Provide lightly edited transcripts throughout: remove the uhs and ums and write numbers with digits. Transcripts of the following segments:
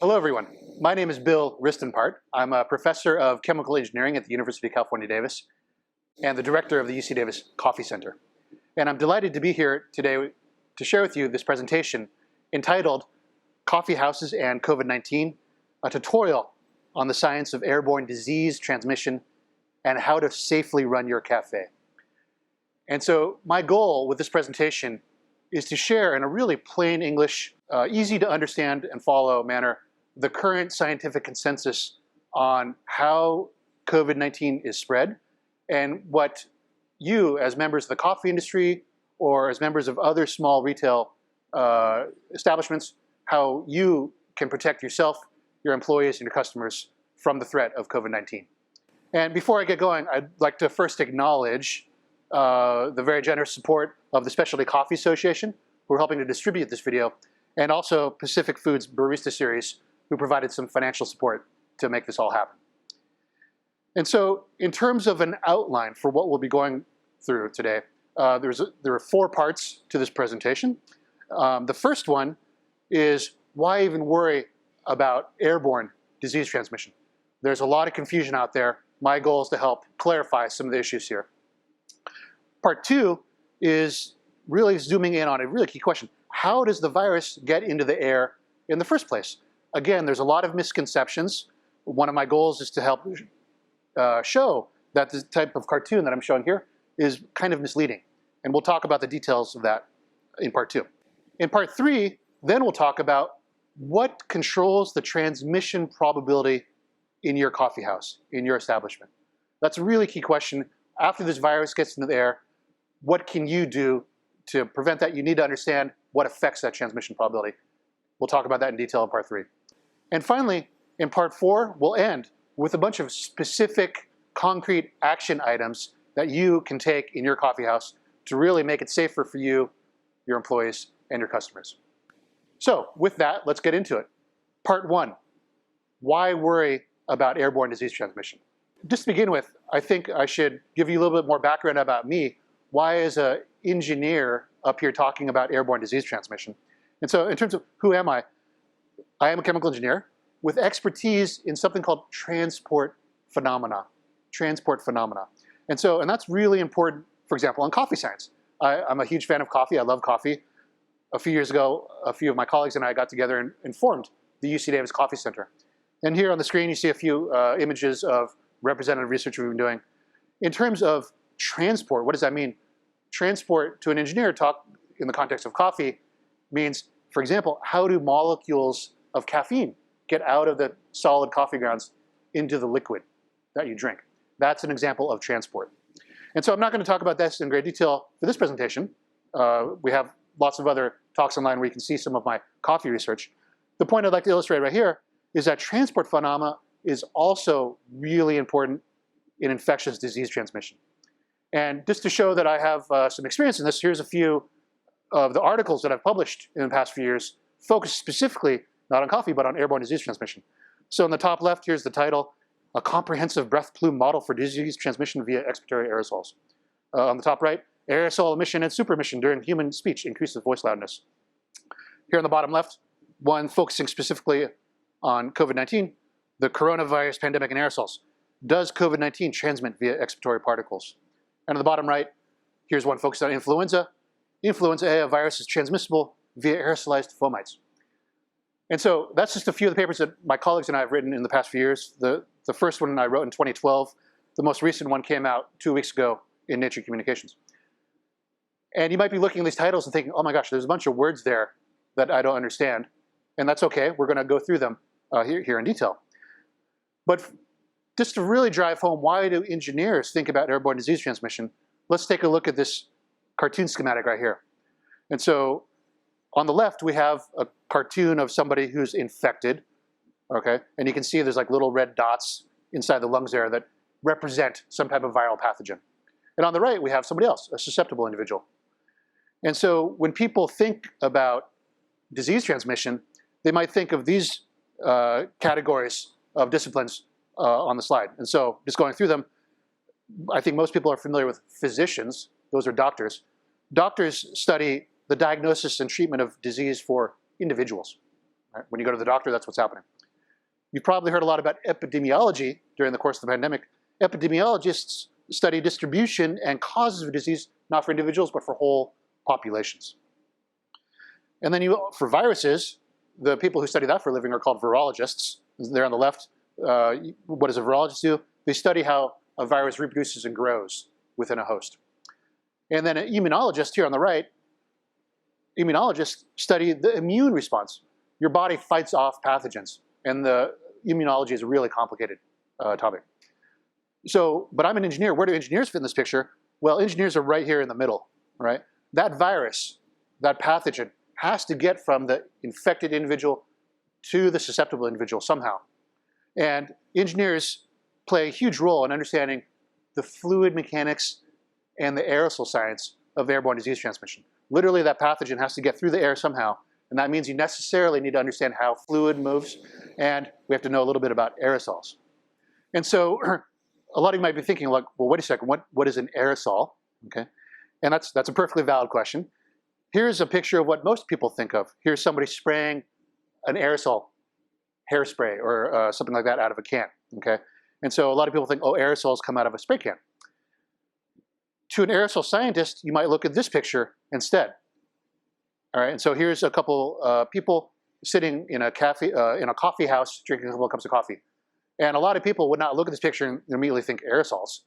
Hello everyone, my name is Bill Ristenpart. I'm a professor of chemical engineering at the University of California, Davis, and the director of the UC Davis Coffee Center. And I'm delighted to be here today to share with you this presentation entitled Coffee Houses and COVID-19, a tutorial on the science of airborne disease transmission and how to safely run your cafe. And so my goal with this presentation is to share in a really plain English, easy to understand and follow manner the current scientific consensus on how COVID-19 is spread and what you, as members of the coffee industry or as members of other small retail establishments, how you can protect yourself, your employees, and your customers from the threat of COVID-19. And before I get going, I'd like to first acknowledge the very generous support of the Specialty Coffee Association, who are helping to distribute this video, and also Pacific Foods Barista Series, who provided some financial support to make this all happen. And so in terms of an outline for what we'll be going through today, there are 4 parts to this presentation. The first one is why even worry about airborne disease transmission? There's a lot of confusion out there. My goal is to help clarify some of the issues here. Part 2 is really zooming in on a really key question. How does the virus get into the air in the first place? Again, there's a lot of misconceptions. One of my goals is to help show that the type of cartoon that I'm showing here is kind of misleading. And we'll talk about the details of that in part 2. In part 3, then we'll talk about what controls the transmission probability in your coffee house, in your establishment. That's a really key question. After this virus gets into the air, what can you do to prevent that? You need to understand what affects that transmission probability. We'll talk about that in detail in part 3. And finally, in part 4, we'll end with a bunch of specific, concrete action items that you can take in your coffee house to really make it safer for you, your employees, and your customers. So with that, let's get into it. Part 1, why worry about airborne disease transmission? Just to begin with, I think I should give you a little bit more background about me. Why is an engineer up here talking about airborne disease transmission? And so in terms of who am I am a chemical engineer with expertise in something called transport phenomena. Transport phenomena. And that's really important, for example, in coffee science. I'm a huge fan of coffee. I love coffee. A few years ago, a few of my colleagues and I got together and formed the UC Davis Coffee Center. And here on the screen, you see a few images of representative research we've been doing. In terms of transport, what does that mean? Transport, to an engineer, talk in the context of coffee, means, for example, how do molecules of caffeine get out of the solid coffee grounds into the liquid that you drink? That's an example of transport. And so I'm not going to talk about this in great detail for this presentation. We have lots of other talks online where you can see some of my coffee research. The point I'd like to illustrate right here is that transport phenomena is also really important in infectious disease transmission. And just to show that I have some experience in this, here's a few of the articles that I've published in the past few years, focused specifically not on coffee, but on airborne disease transmission. So in the top left, here's the title, A Comprehensive Breath Plume Model for Disease Transmission via Expiratory Aerosols. On the top right, aerosol emission and super emission during human speech increases voice loudness. Here on the bottom left, one focusing specifically on COVID-19, the coronavirus pandemic and aerosols. Does COVID-19 transmit via expiratory particles? And on the bottom right, here's one focused on influenza. Influenza A, a virus is transmissible via aerosolized fomites. And so that's just a few of the papers that my colleagues and I have written in the past few years. The first one I wrote in 2012. The most recent one came out 2 weeks ago in Nature Communications. And you might be looking at these titles and thinking, oh my gosh, there's a bunch of words there that I don't understand. And that's okay, we're gonna go through them here in detail. But just to really drive home, why do engineers think about airborne disease transmission? Let's take a look at this cartoon schematic right here. And so on the left, we have a cartoon of somebody who's infected, okay? And you can see there's like little red dots inside the lungs there that represent some type of viral pathogen. And on the right, we have somebody else, a susceptible individual. And so when people think about disease transmission, they might think of these categories of disciplines on the slide. And so just going through them, I think most people are familiar with physicians. Those are doctors. Doctors study the diagnosis and treatment of disease for individuals. Right? When you go to the doctor, that's what's happening. You've probably heard a lot about epidemiology during the course of the pandemic. Epidemiologists study distribution and causes of disease, not for individuals, but for whole populations. And then for viruses, the people who study that for a living are called virologists. There on the left, what does a virologist do? They study how a virus reproduces and grows within a host. And then an immunologist here on the right, immunologists study the immune response. Your body fights off pathogens, and the immunology is a really complicated topic. So, but I'm an engineer. Where do engineers fit in this picture? Well, engineers are right here in the middle, right? That virus, that pathogen, has to get from the infected individual to the susceptible individual somehow. And engineers play a huge role in understanding the fluid mechanics and the aerosol science of airborne disease transmission. Literally, that pathogen has to get through the air somehow, and that means you necessarily need to understand how fluid moves, and we have to know a little bit about aerosols. And so a lot of you might be thinking, like, well, wait a second, what is an aerosol? Okay, and that's a perfectly valid question. Here's a picture of what most people think of. Here's somebody spraying an aerosol, hairspray, or something like that out of a can, okay? And so a lot of people think, oh, aerosols come out of a spray can. To an aerosol scientist, you might look at this picture instead. All right, and so here's a couple people sitting in a coffee house, drinking a couple of cups of coffee. And a lot of people would not look at this picture and immediately think aerosols.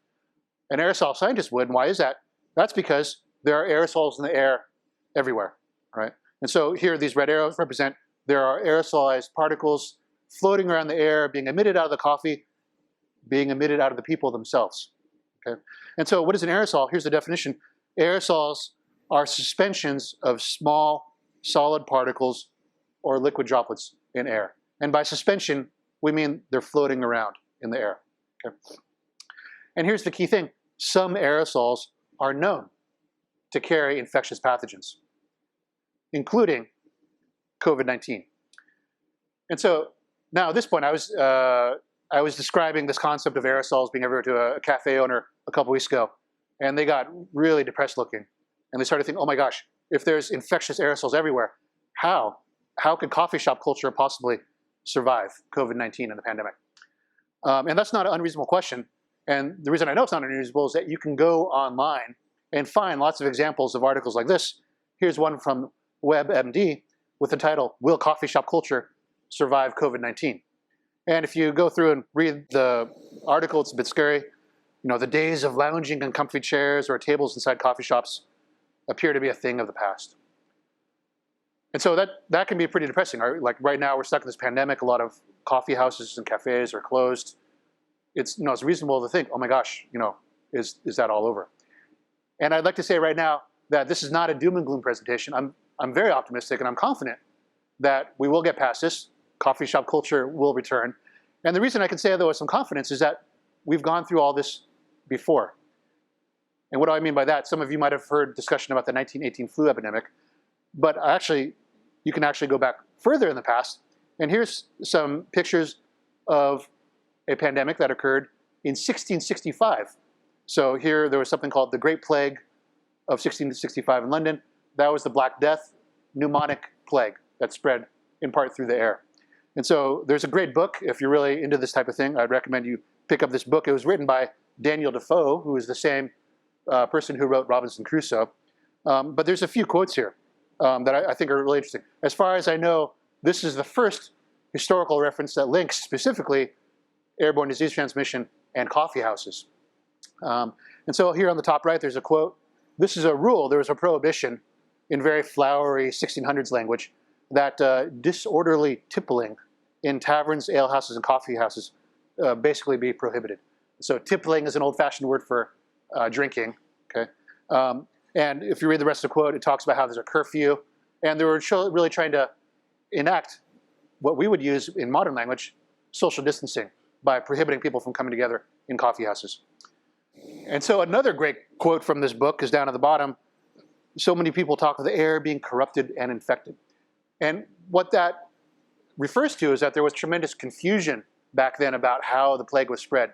An aerosol scientist would, and why is that? That's because there are aerosols in the air everywhere, right? And so here, these red arrows represent there are aerosolized particles floating around the air, being emitted out of the coffee, being emitted out of the people themselves, okay? And so what is an aerosol? Here's the definition. Aerosols are suspensions of small solid particles or liquid droplets in air. And by suspension, we mean they're floating around in the air, okay? And here's the key thing. Some aerosols are known to carry infectious pathogens, including COVID-19. And so now at this point, I was describing this concept of aerosols being everywhere to a cafe owner a couple weeks ago, and they got really depressed looking. And they started thinking, oh my gosh, if there's infectious aerosols everywhere, how could coffee shop culture possibly survive COVID-19 and the pandemic? And that's not an unreasonable question. And the reason I know it's not unreasonable is that you can go online and find lots of examples of articles like this. Here's one from WebMD with the title, Will Coffee Shop Culture Survive COVID-19? And if you go through and read the article, it's a bit scary. You know, the days of lounging in comfy chairs or tables inside coffee shops appear to be a thing of the past. And so that can be pretty depressing. Like right now, we're stuck in this pandemic. A lot of coffee houses and cafes are closed. It's reasonable to think, oh my gosh, is that all over? And I'd like to say right now that this is not a doom and gloom presentation. I'm very optimistic and I'm confident that we will get past this. Coffee shop culture will return. And the reason I can say that with some confidence is that we've gone through all this before. And what do I mean by that? Some of you might have heard discussion about the 1918 flu epidemic, but actually, you can actually go back further in the past. And here's some pictures of a pandemic that occurred in 1665. So here there was something called the Great Plague of 1665 in London. That was the Black Death, pneumonic plague that spread in part through the air. And so there's a great book. If you're really into this type of thing, I'd recommend you pick up this book. It was written by Daniel Defoe, who is the same person who wrote Robinson Crusoe. But there's a few quotes here that I think are really interesting. As far as I know, this is the first historical reference that links specifically airborne disease transmission and coffee houses. And so here on the top right, there's a quote. This is a rule. There was a prohibition in very flowery 1600s language that disorderly tippling in taverns, alehouses, and coffee houses basically be prohibited. So tippling is an old-fashioned word for drinking. Okay, and if you read the rest of the quote, it talks about how there's a curfew, and they were really trying to enact what we would use in modern language, social distancing, by prohibiting people from coming together in coffee houses. And so another great quote from this book is down at the bottom. So many people talk of the air being corrupted and infected. And what that refers to is that there was tremendous confusion back then about how the plague was spread.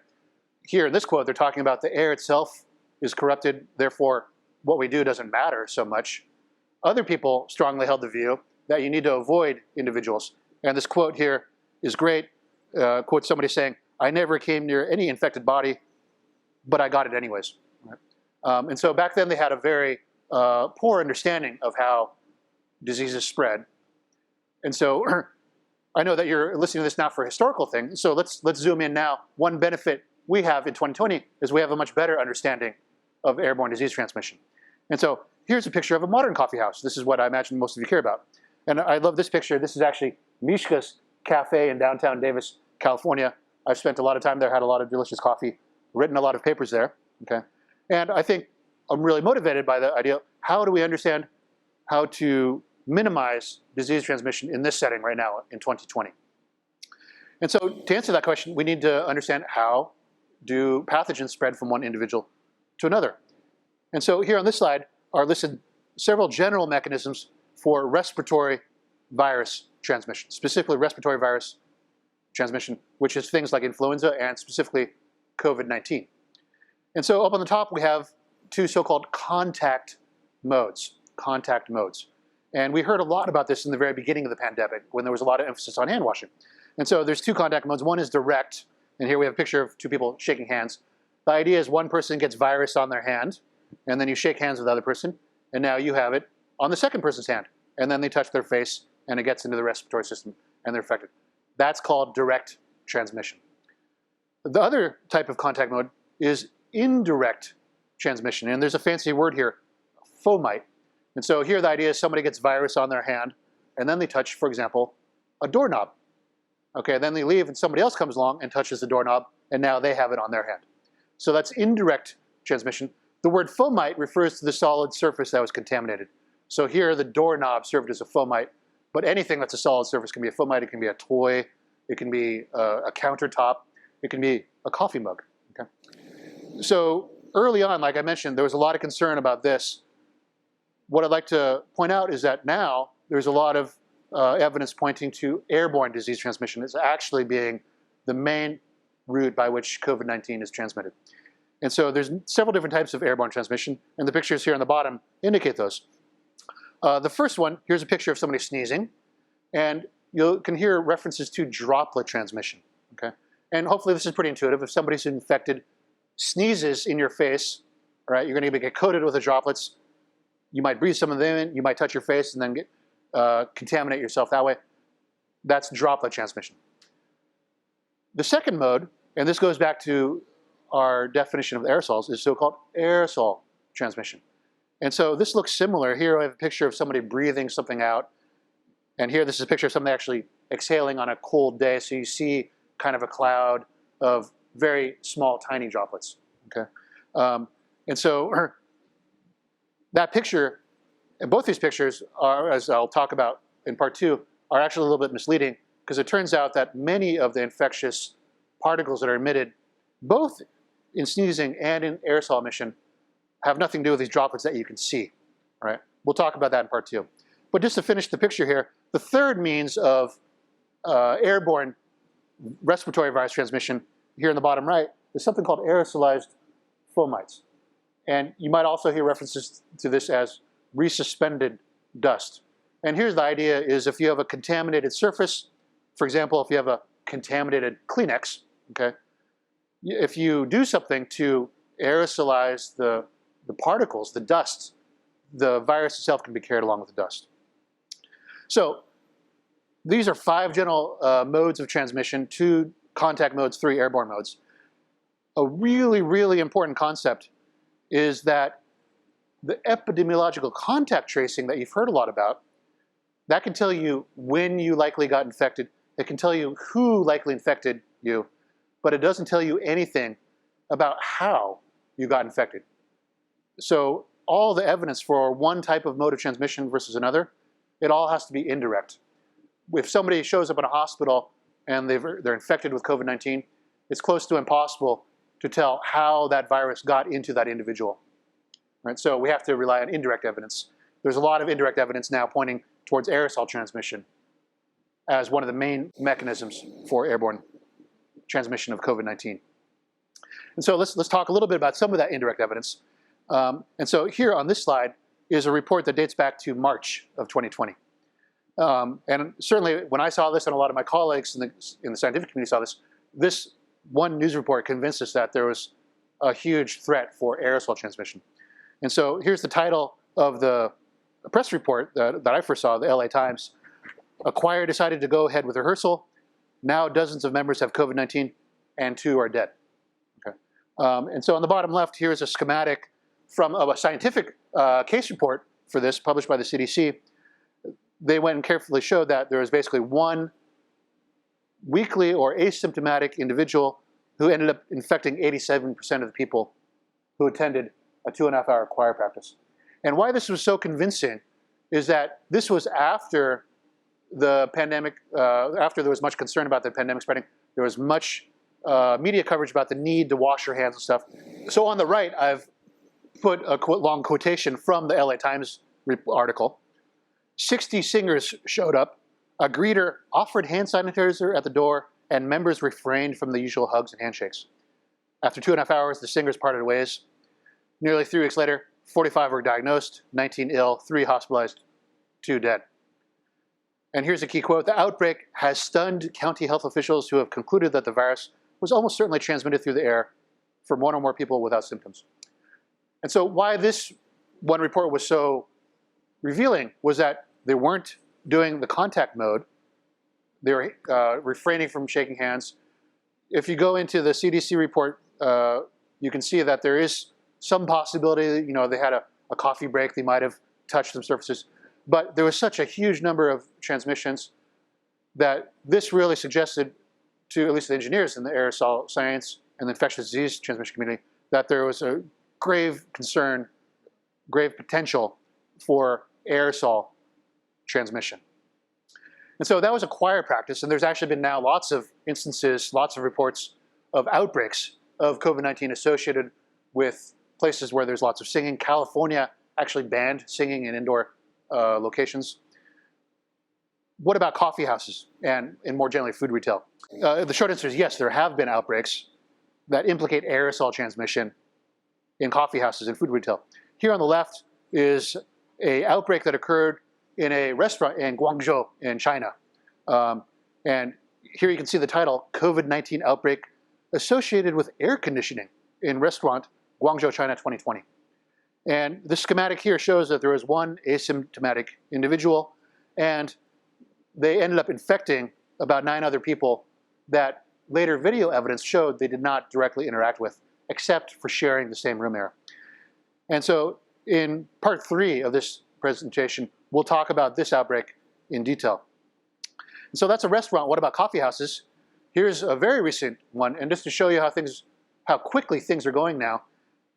Here in this quote, they're talking about the air itself is corrupted, therefore what we do doesn't matter so much. Other people strongly held the view that you need to avoid individuals And this quote here is great. Quote somebody saying, "I never came near any infected body, but I got it anyways." Right? And so back then they had a very poor understanding of how diseases spread. And so I know that you're listening to this now for a historical thing. So let's zoom in now. One benefit we have in 2020 is we have a much better understanding of airborne disease transmission. And so here's a picture of a modern coffee house. This is what I imagine most of you care about. And I love this picture. This is actually Mishka's Cafe in downtown Davis, California. I've spent a lot of time there, had a lot of delicious coffee, written a lot of papers there. Okay, and I think I'm really motivated by the idea, how do we understand how to minimize disease transmission in this setting right now in 2020? And so to answer that question, we need to understand how do pathogens spread from one individual to another. And so here on this slide are listed several general mechanisms for respiratory virus transmission, specifically respiratory virus transmission, which is things like influenza and specifically COVID-19. And so up on the top, we have two so-called contact modes. And we heard a lot about this in the very beginning of the pandemic when there was a lot of emphasis on hand washing. And so there's two contact modes. One is direct, and here we have a picture of two people shaking hands. The idea is one person gets virus on their hand, and then you shake hands with the other person, and now you have it on the second person's hand. And then they touch their face, and it gets into the respiratory system, and they're affected. That's called direct transmission. The other type of contact mode is indirect transmission, and there's a fancy word here, fomite. And so here the idea is somebody gets virus on their hand, and then they touch, for example, a doorknob. Okay, then they leave, and somebody else comes along and touches the doorknob, and now they have it on their hand. So that's indirect transmission. The word fomite refers to the solid surface that was contaminated. So here the doorknob served as a fomite, but anything that's a solid surface can be a fomite. It can be a toy, it can be a countertop, it can be a coffee mug. Okay? So early on, like I mentioned, there was a lot of concern about this. What I'd like to point out is that now there's a lot of evidence pointing to airborne disease transmission as actually being the main route by which COVID-19 is transmitted. And so there's several different types of airborne transmission, and the pictures here on the bottom indicate those. The first one, here's a picture of somebody sneezing, and you can hear references to droplet transmission. Okay? And hopefully this is pretty intuitive. If somebody's infected sneezes in your face, right, you're going to get coated with the droplets. You might breathe some of them in, you might touch your face and then contaminate yourself that way. That's droplet transmission. The second mode, and this goes back to our definition of aerosols, is so-called aerosol transmission. And so this looks similar. Here I have a picture of somebody breathing something out, and here this is a picture of somebody actually exhaling on a cold day, so you see kind of a cloud of very small, tiny droplets. Okay, and so that picture, and both these pictures are, as I'll talk about in part 2, are actually a little bit misleading, because it turns out that many of the infectious particles that are emitted, both in sneezing and in aerosol emission, have nothing to do with these droplets that you can see. Right? We'll talk about that in part 2. But just to finish the picture here, the third means of airborne respiratory virus transmission, here in the bottom right, is something called aerosolized fomites. And you might also hear references to this as resuspended dust. And here's the idea is if you have a contaminated surface, for example, if you have a contaminated Kleenex, okay, if you do something to aerosolize the particles, the dust, the virus itself can be carried along with the dust. So these are 5 general modes of transmission, 2 contact modes, 3 airborne modes. A really, really important concept is that the epidemiological contact tracing that you've heard a lot about, that can tell you when you likely got infected. It can tell you who likely infected you, but it doesn't tell you anything about how you got infected. So all the evidence for one type of mode of transmission versus another, it all has to be indirect. If somebody shows up in a hospital and they're infected with COVID-19, it's close to impossible to tell how that virus got into that individual. Right? So we have to rely on indirect evidence. There's a lot of indirect evidence now pointing towards aerosol transmission as one of the main mechanisms for airborne transmission of COVID-19. And so let's talk a little bit about some of that indirect evidence. And so here on this slide is a report that dates back to March of 2020. And certainly when I saw this, and a lot of my colleagues in the scientific community saw this, this one news report convinced us that there was a huge threat for aerosol transmission. And so here's the title of the press report that I first saw, the LA Times. A choir decided to go ahead with rehearsal. Now dozens of members have COVID-19 and 2 are dead. Okay. And so on the bottom left, here's a schematic from a scientific case report for this published by the CDC. They went and carefully showed that there was basically one weakly or asymptomatic individual who ended up infecting 87% of the people who attended a 2.5-hour choir practice. And why this was so convincing is that this was after the pandemic, after there was much concern about the pandemic spreading. There was much media coverage about the need to wash your hands and stuff. So on the right, I've put a long quotation from the LA Times article. 60 singers showed up. A greeter offered hand sanitizer at the door, and members refrained from the usual hugs and handshakes. After 2.5 hours, the singers parted ways. Nearly 3 weeks later, 45 were diagnosed, 19 ill, 3 hospitalized, 2 dead. And here's a key quote: "The outbreak has stunned county health officials who have concluded that the virus was almost certainly transmitted through the air from 1 or more people without symptoms." And so why this one report was so revealing was that they weren't doing the contact mode. They were refraining from shaking hands. If you go into the CDC report, you can see that there is some possibility, they had a coffee break, they might have touched some surfaces. But there was such a huge number of transmissions that this really suggested to at least the engineers in the aerosol science and the infectious disease transmission community that there was a grave concern, grave potential for aerosol transmission. And so that was a choir practice, and there's actually been now lots of instances, lots of reports of outbreaks of COVID-19 associated with places where there's lots of singing. California actually banned singing in indoor locations. What about coffee houses and more generally food retail? The short answer is yes, there have been outbreaks that implicate aerosol transmission in coffee houses and food retail. Here on the left is an outbreak that occurred in a restaurant in Guangzhou in China. And here you can see the title, COVID-19 outbreak associated with air conditioning in restaurant Guangzhou, China 2020. And the schematic here shows that there was one asymptomatic individual, and they ended up infecting about 9 other people that later video evidence showed they did not directly interact with, except for sharing the same room air. And so in part 3 of this presentation, we'll talk about this outbreak in detail. And so that's a restaurant. What about coffee houses? Here's a very recent one, and just to show you how quickly things are going now.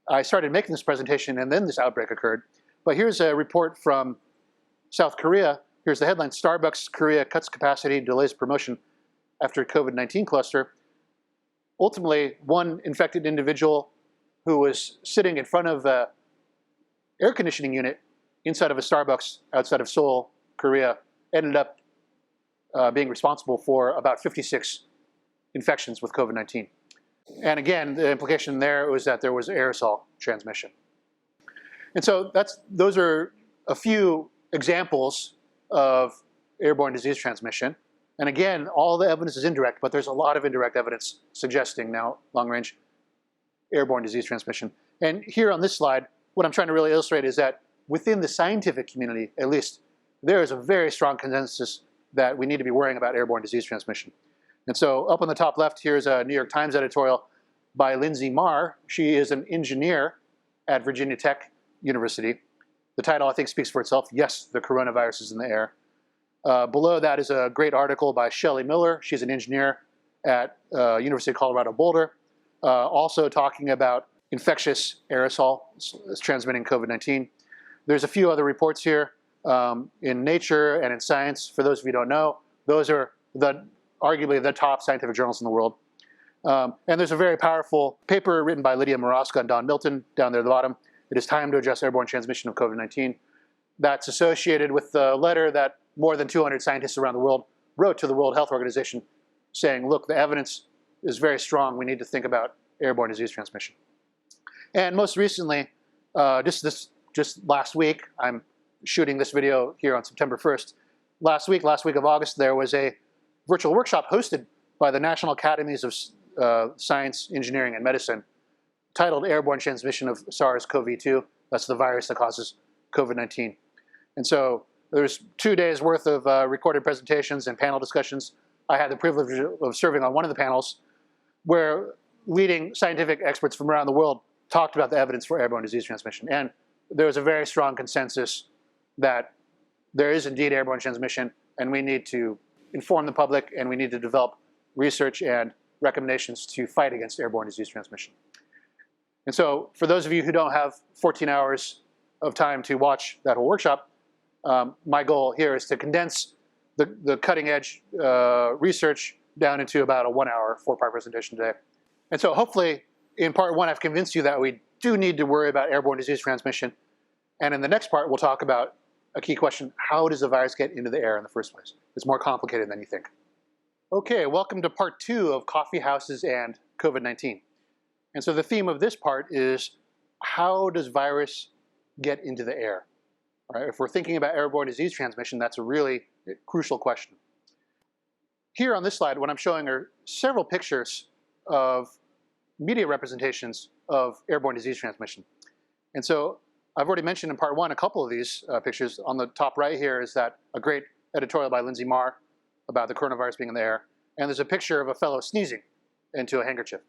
I started making this presentation and then this outbreak occurred. But here's a report from South Korea. Here's the headline: Starbucks Korea cuts capacity, delays promotion after COVID-19 cluster. Ultimately, one infected individual who was sitting in front of an air conditioning unit inside of a Starbucks outside of Seoul, Korea, ended up being responsible for about 56 infections with COVID-19. And again, the implication there was that there was aerosol transmission. And so those are a few examples of airborne disease transmission. And again, all the evidence is indirect, but there's a lot of indirect evidence suggesting now long-range airborne disease transmission. And here on this slide, what I'm trying to really illustrate is that within the scientific community, at least, there is a very strong consensus that we need to be worrying about airborne disease transmission. And so up on the top left, here's a New York Times editorial by Lindsay Marr. She is an engineer at Virginia Tech University. The title, I think, speaks for itself. Yes, the coronavirus is in the air. Below that is a great article by Shelley Miller. She's an engineer at University of Colorado Boulder, also talking about infectious aerosol transmitting COVID-19. There's a few other reports here in Nature and in Science. For those of you who don't know, those are arguably the top scientific journals in the world. And there's a very powerful paper written by Lydia Moroska and Don Milton down there at the bottom. It is time to address airborne transmission of COVID-19. That's associated with the letter that more than 200 scientists around the world wrote to the World Health Organization saying, look, the evidence is very strong. We need to think about airborne disease transmission. And most recently, just last week, I'm shooting this video here on September 1st, last week of August, there was a virtual workshop hosted by the National Academies of Science, Engineering, and Medicine titled Airborne Transmission of SARS-CoV-2. That's the virus that causes COVID-19. And so there's 2 days worth of recorded presentations and panel discussions. I had the privilege of serving on one of the panels where leading scientific experts from around the world talked about the evidence for airborne disease transmission. And there was a very strong consensus that there is indeed airborne transmission, and we need to inform the public, and we need to develop research and recommendations to fight against airborne disease transmission. And so for those of you who don't have 14 hours of time to watch that whole workshop, my goal here is to condense the cutting edge research down into about a 1-hour, 4-part presentation today. And so hopefully in part 1, I've convinced you that we do need to worry about airborne disease transmission. And in the next part, we'll talk about a key question: how does the virus get into the air in the first place? It's more complicated than you think. Okay, welcome to part 2 of coffee houses and COVID-19. And so the theme of this part is, how does virus get into the air? All right, if we're thinking about airborne disease transmission, that's a really crucial question. Here on this slide, what I'm showing are several pictures of media representations of airborne disease transmission. And so I've already mentioned in part 1 a couple of these pictures. On the top right here is a great editorial by Lindsay Marr about the coronavirus being in the air. And there's a picture of a fellow sneezing into a handkerchief.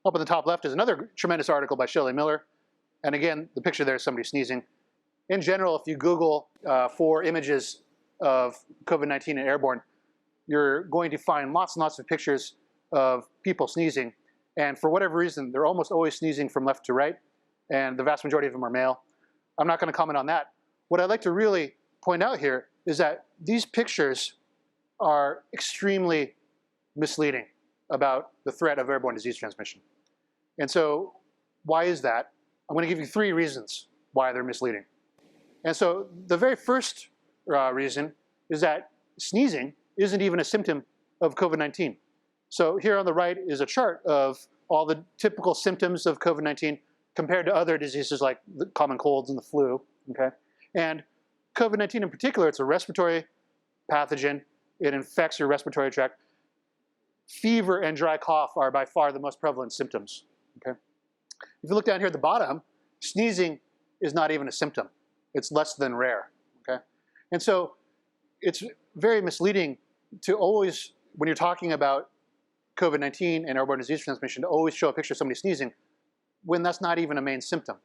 Up in the top left is another tremendous article by Shelley Miller. And again, the picture there is somebody sneezing. In general, if you Google for images of COVID-19 and airborne, you're going to find lots and lots of pictures of people sneezing. And for whatever reason, they're almost always sneezing from left to right. And the vast majority of them are male. I'm not going to comment on that. What I'd like to really point out here is that these pictures are extremely misleading about the threat of airborne disease transmission. And so why is that? I'm going to give you 3 reasons why they're misleading. And so the very first reason is that sneezing isn't even a symptom of COVID-19. So here on the right is a chart of all the typical symptoms of COVID-19 compared to other diseases like the common colds and the flu, okay? And COVID-19 in particular, it's a respiratory pathogen. It infects your respiratory tract. Fever and dry cough are by far the most prevalent symptoms, okay? If you look down here at the bottom, sneezing is not even a symptom. It's less than rare, okay? And so it's very misleading to always, when you're talking about COVID-19 and airborne disease transmission, to always show a picture of somebody sneezing when that's not even a main symptom.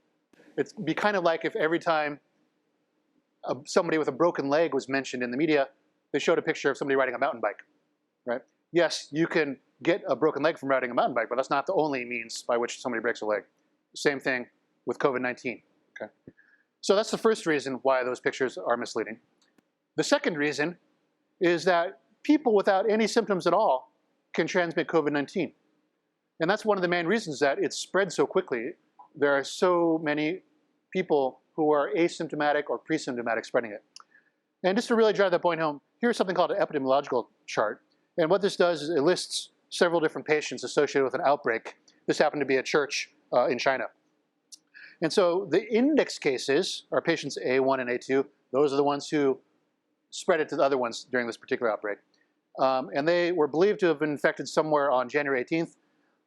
It'd be kind of like if every time somebody with a broken leg was mentioned in the media, they showed a picture of somebody riding a mountain bike, right? Yes, you can get a broken leg from riding a mountain bike, but that's not the only means by which somebody breaks a leg. Same thing with COVID-19, okay? So that's the first reason why those pictures are misleading. The second reason is that people without any symptoms at all can transmit COVID-19. And that's one of the main reasons that it's spread so quickly. There are so many people who are asymptomatic or pre-symptomatic spreading it. And just to really drive that point home, here's something called an epidemiological chart. And what this does is it lists several different patients associated with an outbreak. This happened to be a church in China. And so the index cases are patients A1 and A2. Those are the ones who spread it to the other ones during this particular outbreak. And they were believed to have been infected somewhere on January 18th.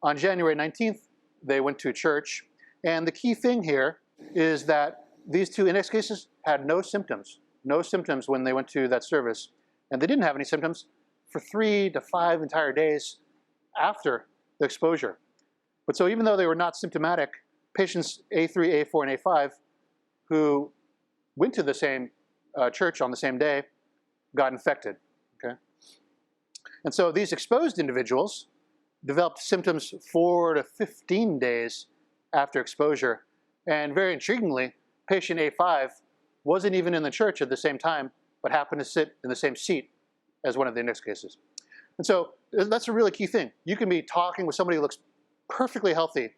On January 19th, they went to a church. And the key thing here is that these 2 index cases had no symptoms when they went to that service. And they didn't have any symptoms for 3 to 5 entire days after the exposure. But so even though they were not symptomatic, patients A3, A4, and A5 who went to the same church on the same day got infected, okay? And so these exposed individuals developed symptoms 4 to 15 days after exposure. And very intriguingly, patient A5 wasn't even in the church at the same time, but happened to sit in the same seat as one of the index cases. And so that's a really key thing. You can be talking with somebody who looks perfectly healthy,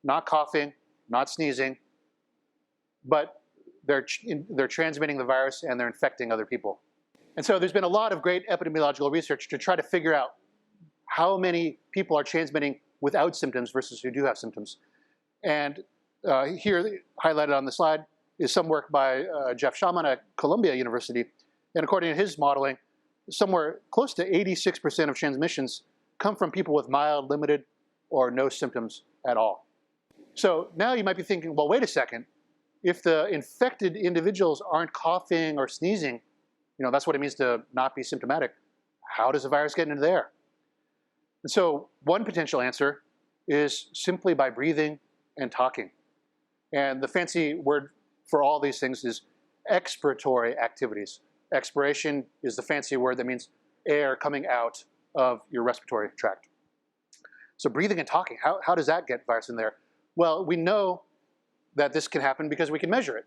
not coughing, not sneezing, but they're transmitting the virus and they're infecting other people. And so there's been a lot of great epidemiological research to try to figure out how many people are transmitting without symptoms versus who do have symptoms. And here, highlighted on the slide, is some work by Jeff Shaman at Columbia University. And according to his modeling, somewhere close to 86% of transmissions come from people with mild, limited, or no symptoms at all. So now you might be thinking, well, wait a second. If the infected individuals aren't coughing or sneezing, that's what it means to not be symptomatic. How does the virus get into there? And so one potential answer is simply by breathing and talking. And the fancy word for all these things is expiratory activities. Expiration is the fancy word that means air coming out of your respiratory tract. So breathing and talking, how does that get virus in there? Well, we know that this can happen because we can measure it.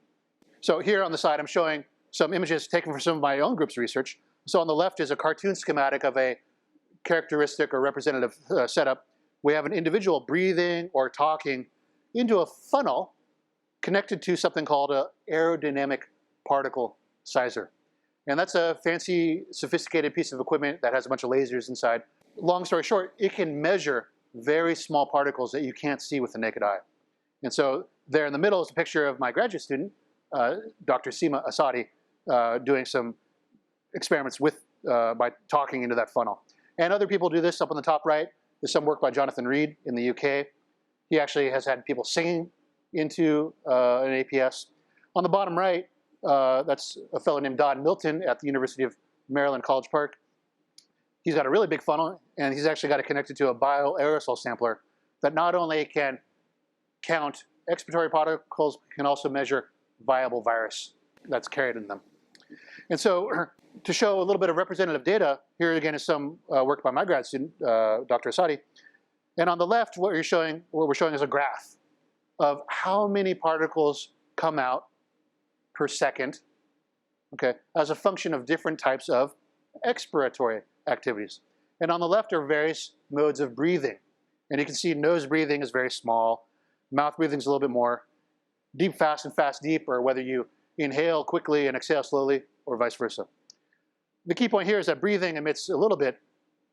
So here on the side, I'm showing some images taken from some of my own group's research. So on the left is a cartoon schematic of a characteristic or representative setup. We have an individual breathing or talking into a funnel connected to something called an aerodynamic particle sizer. And that's a fancy, sophisticated piece of equipment that has a bunch of lasers inside. Long story short, it can measure very small particles that you can't see with the naked eye. And so there in the middle is a picture of my graduate student, Dr. Seema Asadi, doing some experiments by talking into that funnel. And other people do this. Up on the top right is some work by Jonathan Reed in the UK. He actually has had people singing into an APS. On the bottom right, that's a fellow named Don Milton at the University of Maryland, College Park. He's got a really big funnel, and he's actually got it connected to a bio-aerosol sampler that not only can count expiratory particles, but can also measure viable virus that's carried in them. And so to show a little bit of representative data, here again is some work by my grad student, Dr. Asadi. And on the left, what we're showing is a graph of how many particles come out per second, okay, as a function of different types of expiratory activities. And on the left are various modes of breathing. And you can see nose breathing is very small, mouth breathing is a little bit more, deep, fast, and fast, deep, or whether you inhale quickly and exhale slowly, or vice versa. The key point here is that breathing emits a little bit,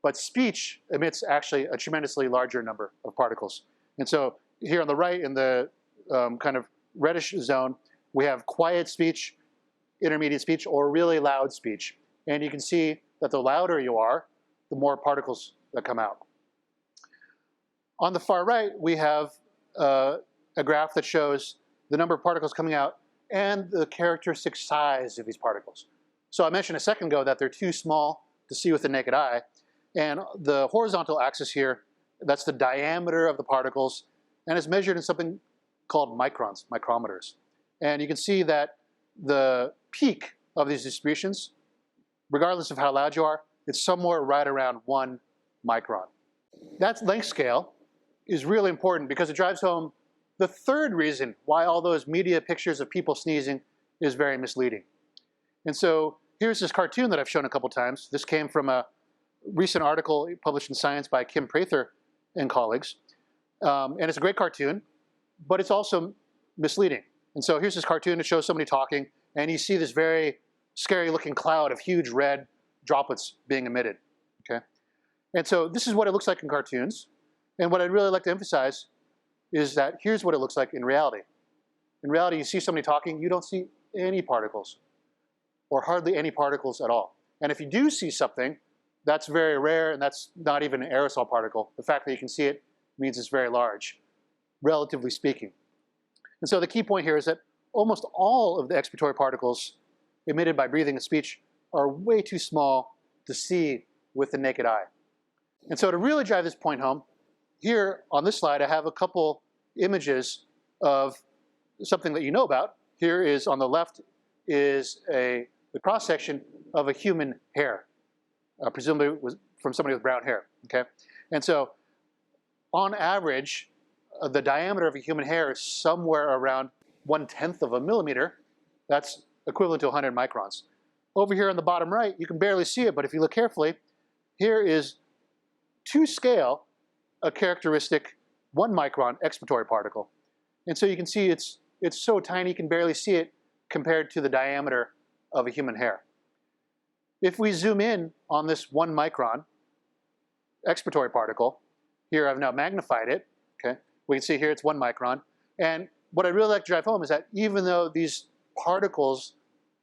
but speech emits actually a tremendously larger number of particles. And so here on the right, in the kind of reddish zone, we have quiet speech, intermediate speech, or really loud speech. And you can see that the louder you are, the more particles that come out. On the far right, we have a graph that shows the number of particles coming out and the characteristic size of these particles. So I mentioned a second ago that they're too small to see with the naked eye. And the horizontal axis here, that's the diameter of the particles, and it's measured in something called microns, micrometers. And you can see that the peak of these distributions, regardless of how loud you are, it's somewhere right around 1 micron. That length scale is really important because it drives home the third reason why all those media pictures of people sneezing is very misleading. And so here's this cartoon that I've shown a couple times. This came from a recent article published in Science by Kim Prather and colleagues. And it's a great cartoon, but it's also misleading. And so here's this cartoon that shows somebody talking, and you see this very scary looking cloud of huge red droplets being emitted, okay? And so this is what it looks like in cartoons. And what I'd really like to emphasize is that here's what it looks like in reality. In reality, you see somebody talking, you don't see any particles, or hardly any particles at all. And if you do see something, that's very rare, and that's not even an aerosol particle. The fact that you can see it means it's very large, relatively speaking. And so the key point here is that almost all of the expiratory particles emitted by breathing and speech are way too small to see with the naked eye. And so to really drive this point home, here on this slide I have a couple images of something that you know about. Here is on the left is the cross-section of a human hair, presumably it was from somebody with brown hair, okay? And so on average, the diameter of a human hair is somewhere around 1/10 of a millimeter. That's equivalent to 100 microns. Over here on the bottom right, you can barely see it, but if you look carefully, here is to scale a characteristic 1 micron expiratory particle. And so you can see it's so tiny you can barely see it compared to the diameter of a human hair. If we zoom in on this 1 micron expiratory particle, here I've now magnified it, okay? We can see here it's 1 micron. And what I'd really like to drive home is that even though these particles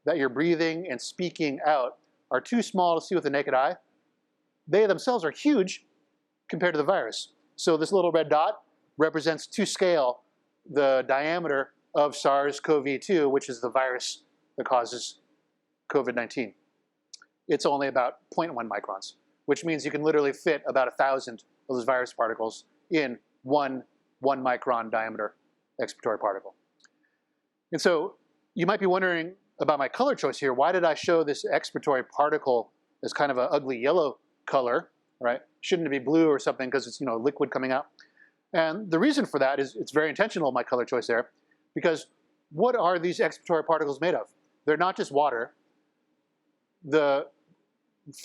that you're breathing and speaking out are too small to see with the naked eye, they themselves are huge compared to the virus. So this little red dot represents, to scale, the diameter of SARS-CoV-2, which is the virus that causes COVID-19. It's only about 0.1 microns, which means you can literally fit about 1,000 of those virus particles in one micron diameter expiratory particle. And so you might be wondering about my color choice here. Why did I show this expiratory particle as kind of an ugly yellow color, right? Shouldn't it be blue or something because it's, liquid coming out? And the reason for that is it's very intentional, my color choice there, because what are these expiratory particles made of? They're not just water. The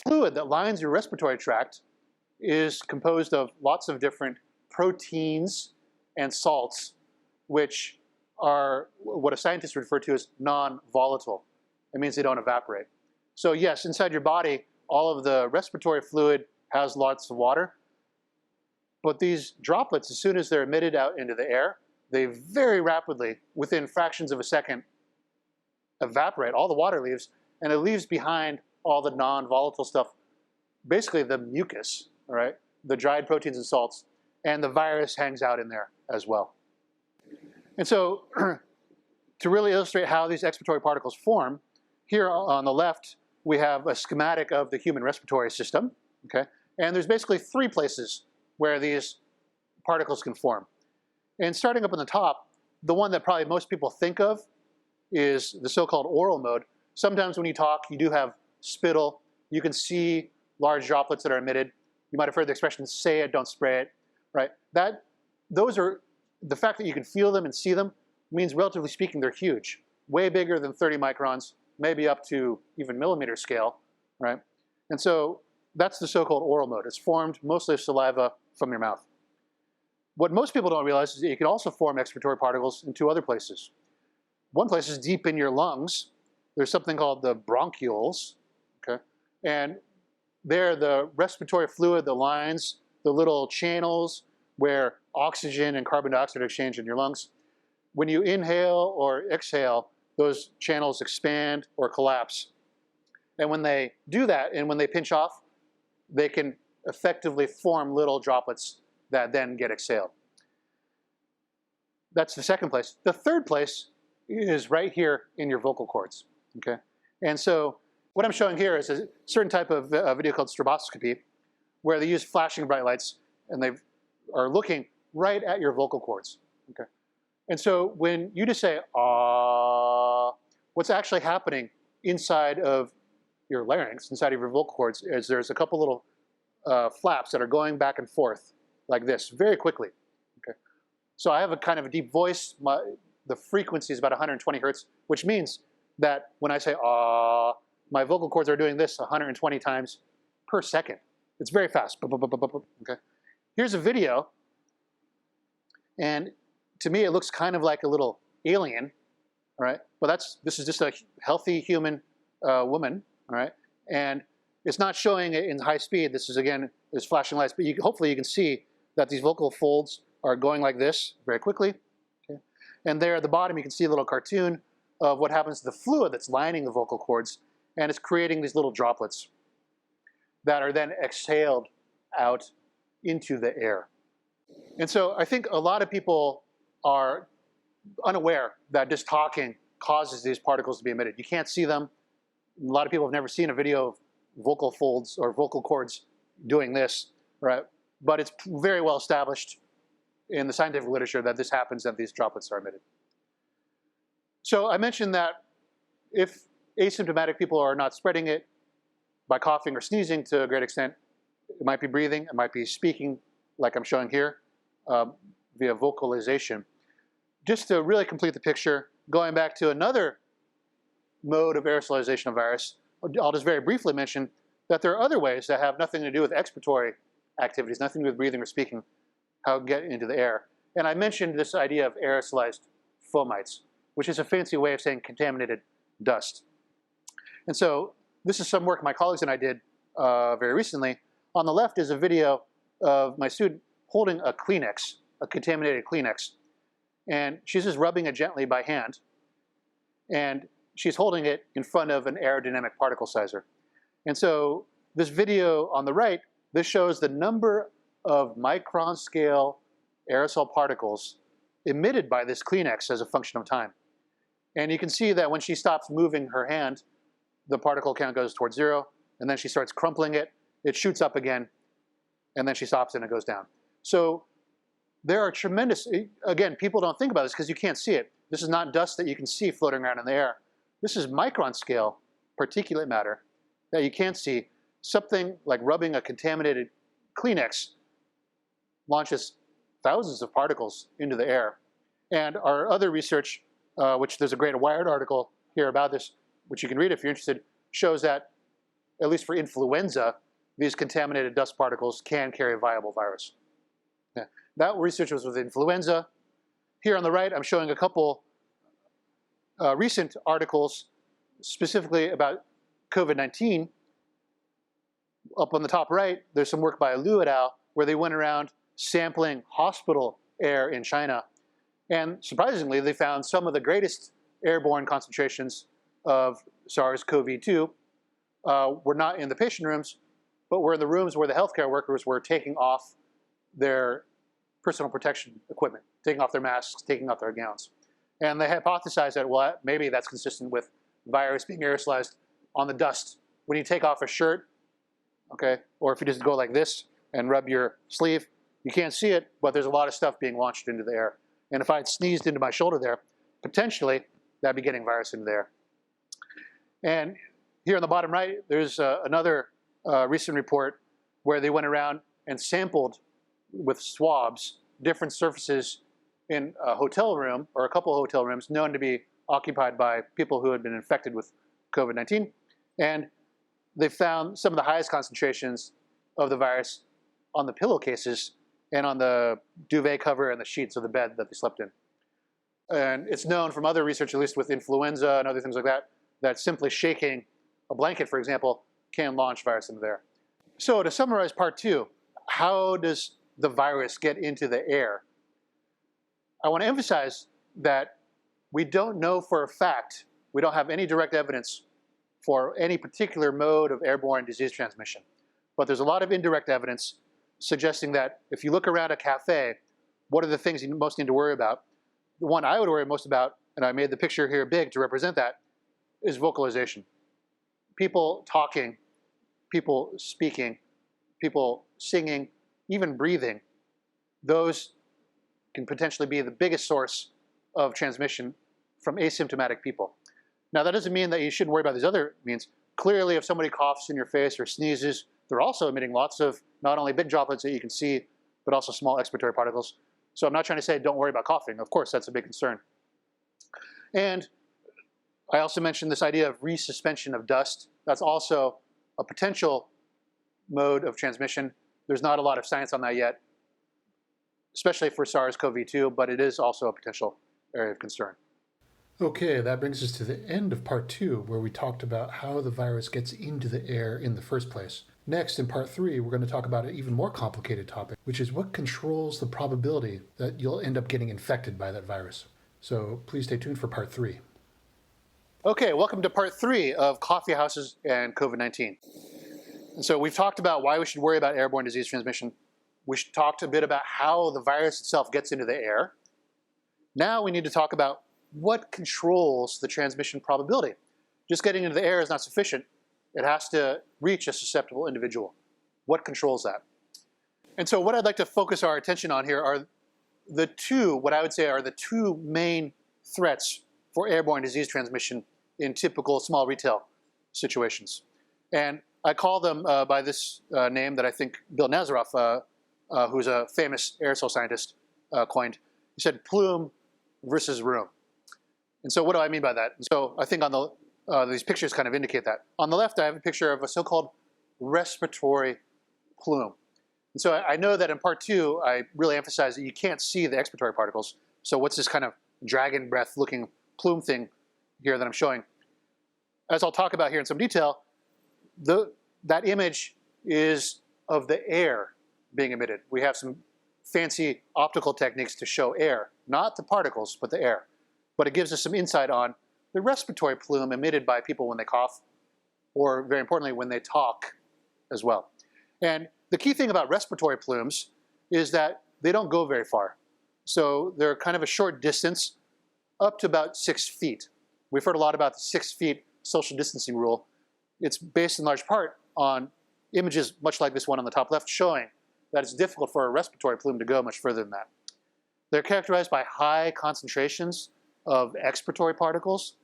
fluid that lines your respiratory tract is composed of lots of different proteins and salts, which are what a scientist would refer to as non-volatile. It means they don't evaporate. So yes, inside your body, all of the respiratory fluid has lots of water, but these droplets, as soon as they're emitted out into the air, they very rapidly, within fractions of a second, evaporate. All the water leaves, and it leaves behind all the non-volatile stuff, basically the mucus, all right? The dried proteins and salts, and the virus hangs out in there as well. And so to really illustrate how these expiratory particles form, here on the left, we have a schematic of the human respiratory system, okay? And there's basically 3 places where these particles can form. And starting up in the top, the one that probably most people think of is the so-called oral mode. Sometimes when you talk, you do have spittle. You can see large droplets that are emitted. You might have heard the expression, say it, don't spray it, right? Those are, the fact that you can feel them and see them means, relatively speaking, they're huge. Way bigger than 30 microns, maybe up to even millimeter scale, right? And so that's the so-called oral mode. It's formed mostly of saliva from your mouth. What most people don't realize is that you can also form expiratory particles in 2 other places. One place is deep in your lungs. There's something called the bronchioles, okay? And there, the respiratory fluid that lines the little channels where oxygen and carbon dioxide are exchanged in your lungs. When you inhale or exhale, those channels expand or collapse. And when they do that, and when they pinch off, they can effectively form little droplets that then get exhaled. That's the second place. The third place is right here in your vocal cords, okay? And so what I'm showing here is a certain type of video called stroboscopy, where they use flashing bright lights, and they are looking right at your vocal cords, okay? And so when you just say, ah, what's actually happening inside of your larynx, inside of your vocal cords, is there's a couple little flaps that are going back and forth like this very quickly, okay? So I have a kind of a deep voice. The frequency is about 120 hertz, which means that when I say ah, my vocal cords are doing this 120 times per second. It's very fast, okay? Here's a video, and to me it looks kind of like a little alien, all right? But this is just a healthy human woman, all right? And it's not showing it in high speed. This is, again, there's flashing lights, but hopefully you can see that these vocal folds are going like this very quickly, okay? And there at the bottom you can see a little cartoon of what happens to the fluid that's lining the vocal cords, and it's creating these little droplets that are then exhaled out into the air. And so I think a lot of people are unaware that just talking causes these particles to be emitted. You can't see them. A lot of people have never seen a video of vocal folds or vocal cords doing this, right? But it's very well established in the scientific literature that this happens, that these droplets are emitted. So I mentioned that if asymptomatic people are not spreading it by coughing or sneezing to a great extent, it might be breathing, it might be speaking like I'm showing here via vocalization. Just to really complete the picture, going back to another mode of aerosolization of virus, I'll just very briefly mention that there are other ways that have nothing to do with expiratory activities, nothing to do with breathing or speaking, how to get into the air. And I mentioned this idea of aerosolized fomites, which is a fancy way of saying contaminated dust. And so this is some work my colleagues and I did very recently. On the left is a video of my student holding a Kleenex, a contaminated Kleenex. And she's just rubbing it gently by hand. And she's holding it in front of an aerodynamic particle sizer. And so this video on the right, this shows the number of micron scale aerosol particles emitted by this Kleenex as a function of time. And you can see that when she stops moving her hand, the particle count goes towards 0, and then she starts crumpling it, it shoots up again, and then she stops and it goes down. So there are tremendous, again, people don't think about this because you can't see it. This is not dust that you can see floating around in the air. This is micron scale particulate matter that you can't see. Something like rubbing a contaminated Kleenex launches thousands of particles into the air. And our other research, which there's a great Wired article here about this, which you can read if you're interested, shows that, at least for influenza, these contaminated dust particles can carry a viable virus. Yeah. That research was with influenza. Here on the right, I'm showing a couple recent articles specifically about COVID-19. Up on the top right, there's some work by Liu et al. Where they went around sampling hospital air in China. And surprisingly, they found some of the greatest airborne concentrations of SARS-CoV-2 were not in the patient rooms, but were in the rooms where the healthcare workers were taking off their personal protection equipment, taking off their masks, taking off their gowns. And they hypothesized that, well, maybe that's consistent with virus being aerosolized on the dust. When you take off a shirt, okay, or if you just go like this and rub your sleeve, you can't see it, but there's a lot of stuff being launched into the air. And if I had sneezed into my shoulder there, potentially that'd be getting virus into the air. And here on the bottom right, there's another recent report where they went around and sampled with swabs different surfaces in a hotel room or a couple of hotel rooms known to be occupied by people who had been infected with COVID-19. And they found some of the highest concentrations of the virus on the pillowcases and on the duvet cover and the sheets of the bed that they slept in. And it's known from other research, at least with influenza and other things like that, that simply shaking a blanket, for example, can launch virus into there. So to summarize part 2, how does the virus get into the air? I want to emphasize that we don't know for a fact, we don't have any direct evidence for any particular mode of airborne disease transmission. But there's a lot of indirect evidence suggesting that if you look around a cafe, what are the things you most need to worry about? The one I would worry most about, and I made the picture here big to represent that, is vocalization. People talking, people speaking, people singing, even breathing, those can potentially be the biggest source of transmission from asymptomatic people. Now, that doesn't mean that you shouldn't worry about these other means. Clearly, if somebody coughs in your face or sneezes, they're also emitting lots of not only big droplets that you can see, but also small expiratory particles. So I'm not trying to say don't worry about coughing. Of course, that's a big concern. And I also mentioned this idea of resuspension of dust. That's also a potential mode of transmission. There's not a lot of science on that yet, especially for SARS-CoV-2, but it is also a potential area of concern. Okay, that brings us to the end of part 2, where we talked about how the virus gets into the air in the first place. Next, in part 3, we're going to talk about an even more complicated topic, which is what controls the probability that you'll end up getting infected by that virus. So please stay tuned for part 3. Okay, welcome to part 3 of coffee houses and COVID-19. And so we've talked about why we should worry about airborne disease transmission. We talked a bit about how the virus itself gets into the air. Now we need to talk about what controls the transmission probability. Just getting into the air is not sufficient. It has to reach a susceptible individual. What controls that? And so what I'd like to focus our attention on here are the two, what I would say are the two main threats for airborne disease transmission in typical small retail situations. And I call them by this name that I think Bill Nazaroff, who's a famous aerosol scientist, coined. He said plume versus room. And so what do I mean by that? And so I think on the these pictures kind of indicate that. On the left, I have a picture of a so-called respiratory plume. And so I know that in part 2, I really emphasize that you can't see the expiratory particles. So what's this kind of dragon breath looking plume thing here that I'm showing? As I'll talk about here in some detail, that image is of the air being emitted. We have some fancy optical techniques to show air, not the particles, but the air. But it gives us some insight on the respiratory plume emitted by people when they cough, or very importantly, when they talk as well. And the key thing about respiratory plumes is that they don't go very far. So they're kind of a short distance, up to about 6 feet. We've heard a lot about the 6 feet social distancing rule. It's based in large part on images much like this one on the top left, showing that it's difficult for a respiratory plume to go much further than that. They're characterized by high concentrations of expiratory particles.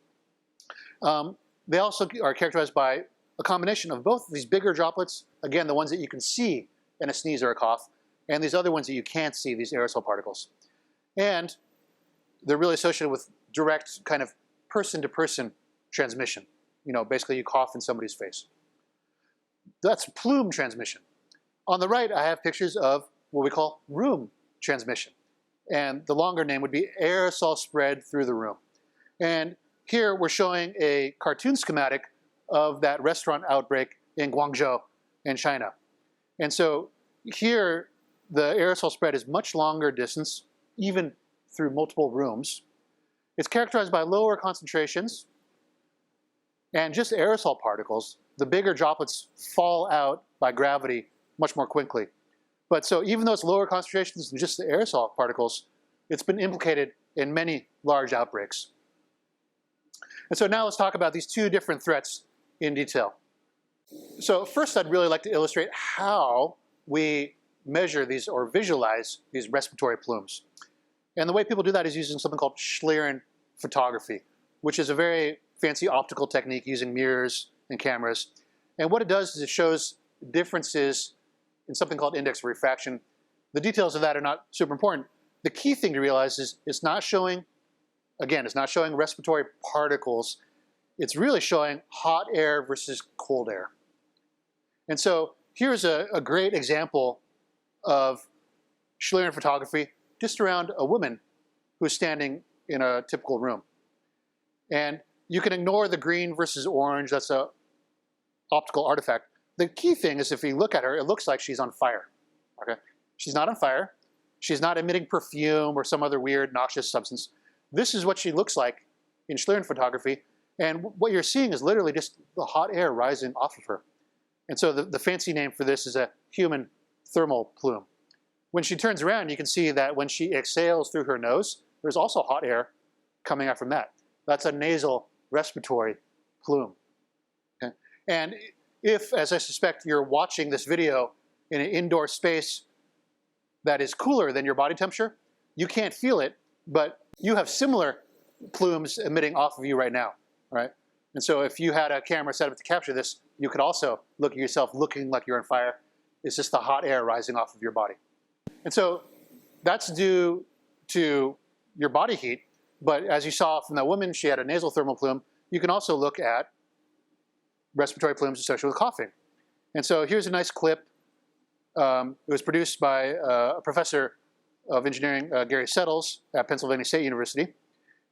They also are characterized by a combination of both these bigger droplets, again, the ones that you can see in a sneeze or a cough, and these other ones that you can't see, these aerosol particles. And they're really associated with direct kind of person-to-person transmission. You know, basically you cough in somebody's face. That's plume transmission. On the right, I have pictures of what we call room transmission. And the longer name would be aerosol spread through the room. And here we're showing a cartoon schematic of that restaurant outbreak in Guangzhou in China. And so here, the aerosol spread is much longer distance, even through multiple rooms. It's characterized by lower concentrations and just aerosol particles. The bigger droplets fall out by gravity much more quickly. But so even though it's lower concentrations than just the aerosol particles, it's been implicated in many large outbreaks. And so now let's talk about these two different threats in detail. So first, I'd really like to illustrate how we measure these or visualize these respiratory plumes. And the way people do that is using something called Schlieren photography, which is a very fancy optical technique using mirrors and cameras. And what it does is it shows differences in something called index of refraction. The details of that are not super important. The key thing to realize is it's not showing, again, it's not showing respiratory particles. It's really showing hot air versus cold air. And so here's a great example of Schlieren photography just around a woman who's standing in a typical room. And you can ignore the green versus orange. That's an optical artifact. The key thing is if you look at her, it looks like she's on fire. Okay? She's not on fire. She's not emitting perfume or some other weird noxious substance. This is what she looks like in Schlieren photography. And what you're seeing is literally just the hot air rising off of her. And so the fancy name for this is a human thermal plume. When she turns around, you can see that when she exhales through her nose, there's also hot air coming out from that. That's a nasal respiratory plume. Okay? And if, as I suspect, you're watching this video in an indoor space that is cooler than your body temperature, you can't feel it, but you have similar plumes emitting off of you right now, right? And so if you had a camera set up to capture this, you could also look at yourself looking like you're on fire. It's just the hot air rising off of your body. And so that's due to your body heat. But as you saw from that woman, she had a nasal thermal plume. You can also look at respiratory plumes associated with coughing. And so here's a nice clip. It was produced by a professor of engineering, Gary Settles, at Pennsylvania State University.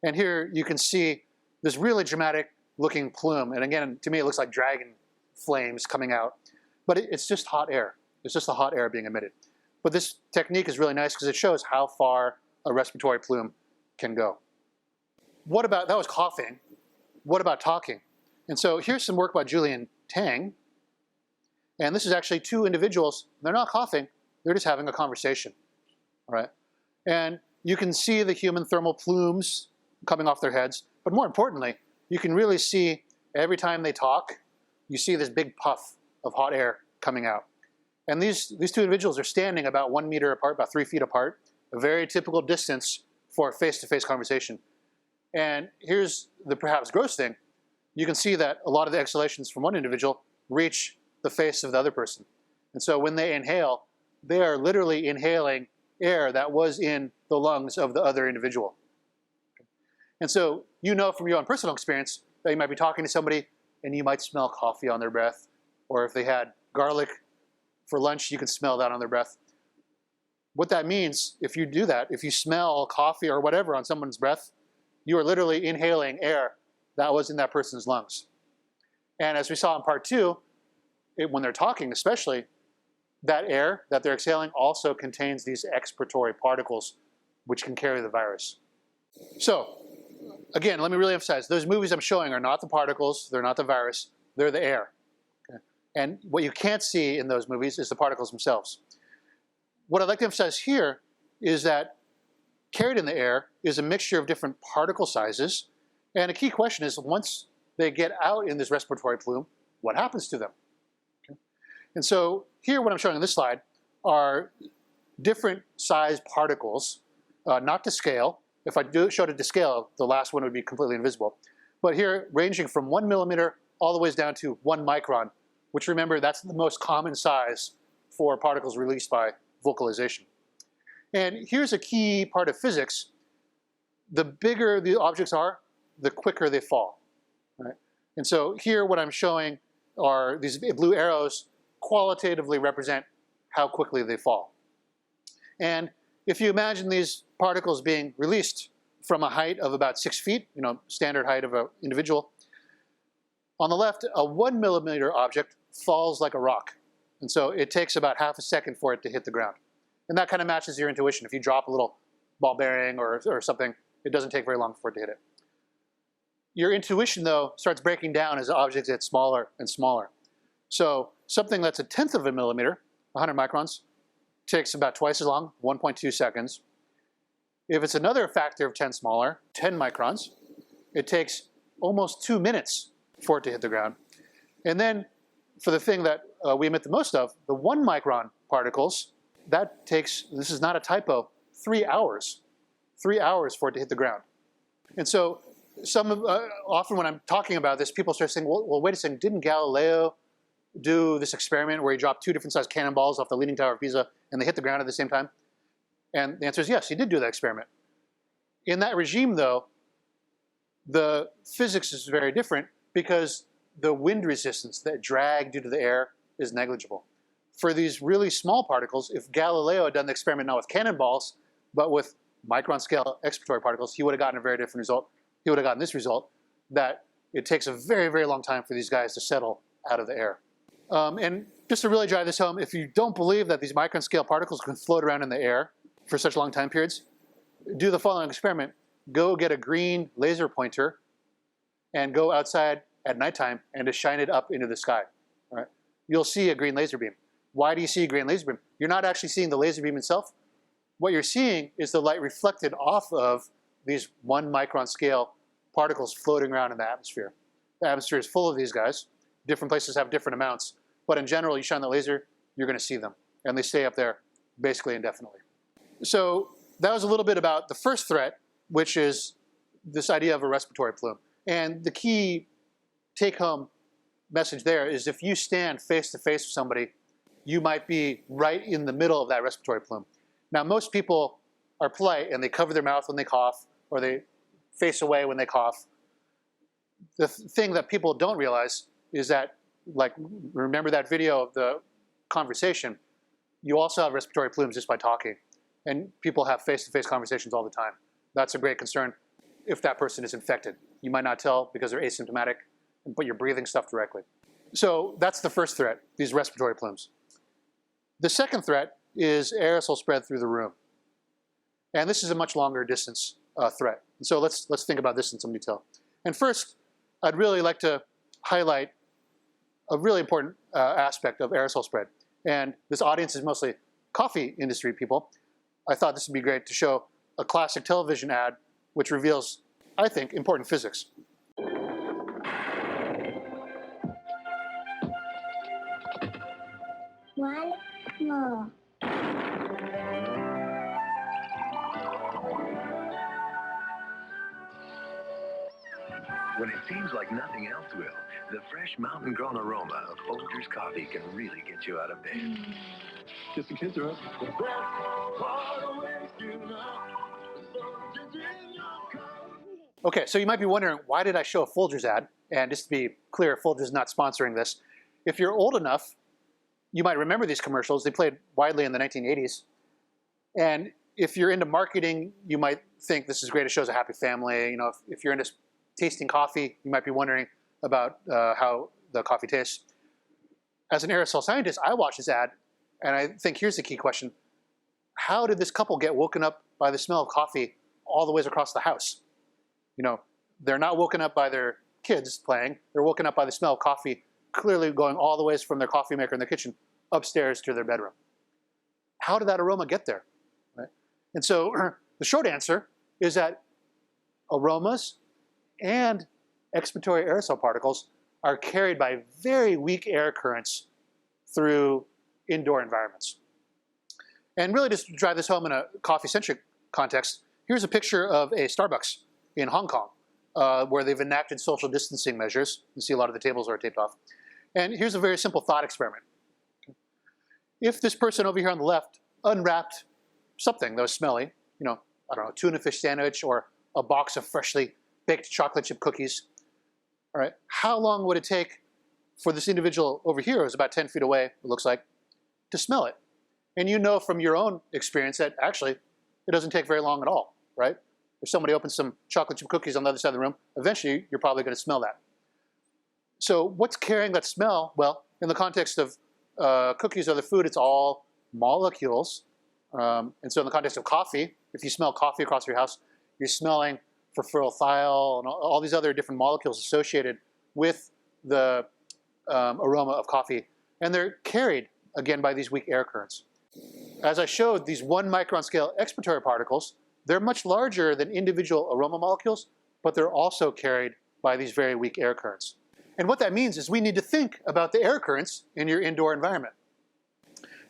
And here you can see this really dramatic looking plume. And again, to me, it looks like dragon flames coming out. But it's just hot air. It's just the hot air being emitted. But this technique is really nice because it shows how far a respiratory plume can go. What about, that was coughing. What about talking? And so here's some work by Julian Tang. And this is actually two individuals. They're not coughing. They're just having a conversation. All right? And you can see the human thermal plumes coming off their heads. But more importantly, you can really see every time they talk, you see this big puff of hot air coming out. And these two individuals are standing about 1 meter apart, about 3 feet apart, a very typical distance for a face-to-face conversation. And here's the perhaps gross thing. You can see that a lot of the exhalations from one individual reach the face of the other person. And so when they inhale, they are literally inhaling air that was in the lungs of the other individual. And so you know from your own personal experience that you might be talking to somebody and you might smell coffee on their breath, or if they had garlic for lunch, you can smell that on their breath. What that means, if you do that, if you smell coffee or whatever on someone's breath, you are literally inhaling air that was in that person's lungs. And as we saw in part 2, when they're talking especially, that air that they're exhaling also contains these expiratory particles which can carry the virus. So, again, let me really emphasize, those movies I'm showing are not the particles, they're not the virus, they're the air. Okay? And what you can't see in those movies is the particles themselves. What I'd like to emphasize here is that carried in the air is a mixture of different particle sizes. And a key question is, once they get out in this respiratory plume, what happens to them? Okay. And so here, what I'm showing on this slide are different size particles, not to scale. If I showed it to scale, the last one would be completely invisible. But here, ranging from 1 millimeter all the way down to 1 micron, which, remember, that's the most common size for particles released by vocalization. And here's a key part of physics. The bigger the objects are, the quicker they fall. Right? And so here what I'm showing are these blue arrows qualitatively represent how quickly they fall. And if you imagine these particles being released from a height of about 6 feet, standard height of an individual, on the left, a 1 millimeter object falls like a rock. And so it takes about half a second for it to hit the ground. And that kind of matches your intuition. If you drop a little ball bearing or something, it doesn't take very long for it to hit it. Your intuition, though, starts breaking down as the objects get smaller and smaller. So something that's 1/10 of a millimeter, 100 microns, takes about twice as long, 1.2 seconds. If it's another factor of 10 smaller, 10 microns, it takes almost 2 minutes for it to hit the ground. And then for the thing that we emit the most of, the 1 micron particles, that takes, this is not a typo, 3 hours. 3 hours for it to hit the ground. And so often when I'm talking about this, people start saying, well, wait a second, didn't Galileo do this experiment where he dropped 2 different sized cannonballs off the Leaning Tower of Pisa and they hit the ground at the same time? And the answer is yes, he did do that experiment. In that regime, though, the physics is very different because the wind resistance, that drag due to the air, is negligible. For these really small particles, if Galileo had done the experiment not with cannonballs, but with micron scale expiratory particles, he would have gotten a very different result. He would have gotten this result, that it takes a very, very long time for these guys to settle out of the air. And just to really drive this home, if you don't believe that these micron scale particles can float around in the air for such long time periods, do the following experiment. Go get a green laser pointer and go outside at nighttime and just shine it up into the sky. Right? You'll see a green laser beam. Why do you see a green laser beam? You're not actually seeing the laser beam itself. What you're seeing is the light reflected off of these 1 micron scale particles floating around in the atmosphere. The atmosphere is full of these guys. Different places have different amounts. But in general, you shine the laser, you're going to see them. And they stay up there basically indefinitely. So that was a little bit about the first threat, which is this idea of a respiratory plume. And the key take-home message there is if you stand face-to-face with somebody, you might be right in the middle of that respiratory plume. Now, most people are polite and they cover their mouth when they cough or they face away when they cough. The thing that people don't realize is that, like, remember that video of the conversation, you also have respiratory plumes just by talking. And people have face-to-face conversations all the time. That's a great concern if that person is infected. You might not tell because they're asymptomatic, but you're breathing stuff directly. So that's the first threat, these respiratory plumes. The second threat is aerosol spread through the room. And this is a much longer distance threat. And so let's think about this in some detail. And first, I'd really like to highlight a really important aspect of aerosol spread. And this audience is mostly coffee industry people. I thought this would be great to show a classic television ad which reveals, I think, important physics. One more. When it seems like nothing else will, the fresh mountain-grown aroma of Folgers coffee can really get you out of bed. Just the kids are up. Okay, so you might be wondering, why did I show a Folgers ad? And just to be clear, Folgers is not sponsoring this. If you're old enough, you might remember these commercials. They played widely in the 1980s. And if you're into marketing, you might think this is great. It shows a happy family. You know, if you're into tasting coffee, you might be wondering about how the coffee tastes. As an aerosol scientist, I watch this ad, and I think here's the key question. How did this couple get woken up by the smell of coffee all the ways across the house? You know, They're not woken up by their kids playing. They're woken up by the smell of coffee, clearly going all the ways from their coffee maker in the kitchen upstairs to their bedroom. How did that aroma get there? Right? And so the short answer is that aromas and expiratory aerosol particles are carried by very weak air currents through indoor environments. And really, just to drive this home in a coffee-centric context, here's a picture of a Starbucks in Hong Kong, where they've enacted social distancing measures. You see a lot of the tables are taped off. And here's a very simple thought experiment. If this person over here on the left unwrapped something that was smelly, I don't know, tuna fish sandwich or a box of freshly baked chocolate chip cookies, all right, how long would it take for this individual over here, who's about 10 feet away, it looks like, to smell it? And you know from your own experience that actually it doesn't take very long at all, right? If somebody opens some chocolate chip cookies on the other side of the room, eventually you're probably going to smell that. So what's carrying that smell? Well, in the context of cookies or other food, it's all molecules. And so in the context of coffee, if you smell coffee across your house, you're smelling furfuryl and all these other different molecules associated with the aroma of coffee. And they're carried, again, by these weak air currents. As I showed, these 1 micron scale expiratory particles, they're much larger than individual aroma molecules, but they're also carried by these very weak air currents. And what that means is we need to think about the air currents in your indoor environment.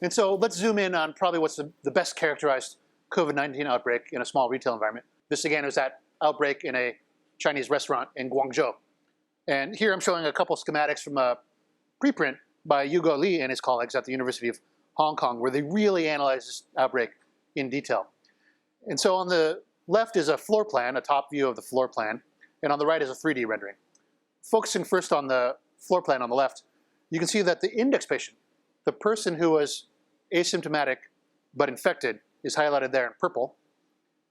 And so let's zoom in on probably what's the best characterized COVID-19 outbreak in a small retail environment. This again was that outbreak in a Chinese restaurant in Guangzhou. And here I'm showing a couple schematics from a preprint by Hugo Li and his colleagues at the University of Hong Kong, where they really analyzed this outbreak in detail. And so on the left is a floor plan, a top view of the floor plan, and on the right is a 3D rendering. Focusing first on the floor plan on the left, you can see that the index patient, the person who was asymptomatic but infected, is highlighted there in purple.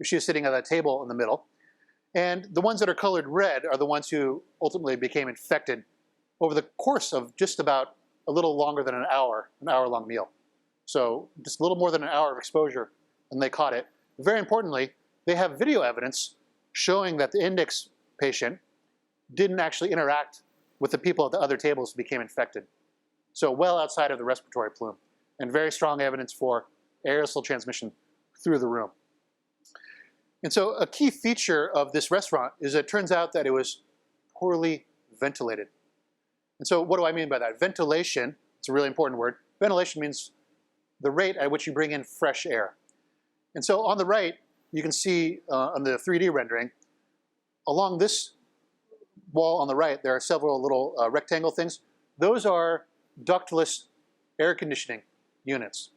She is sitting at a table in the middle. And the ones that are colored red are the ones who ultimately became infected over the course of just about a little longer than an hour-long meal. So just a little more than an hour of exposure, and they caught it. Very importantly, they have video evidence showing that the index patient didn't actually interact with the people at the other tables who became infected. So well outside of the respiratory plume, and very strong evidence for aerosol transmission through the room. And so a key feature of this restaurant is it turns out that it was poorly ventilated. And so what do I mean by that? Ventilation, it's a really important word. Ventilation means the rate at which you bring in fresh air. And so on the right, you can see on the 3D rendering, along this wall on the right, there are several little rectangle things. Those are ductless air conditioning units.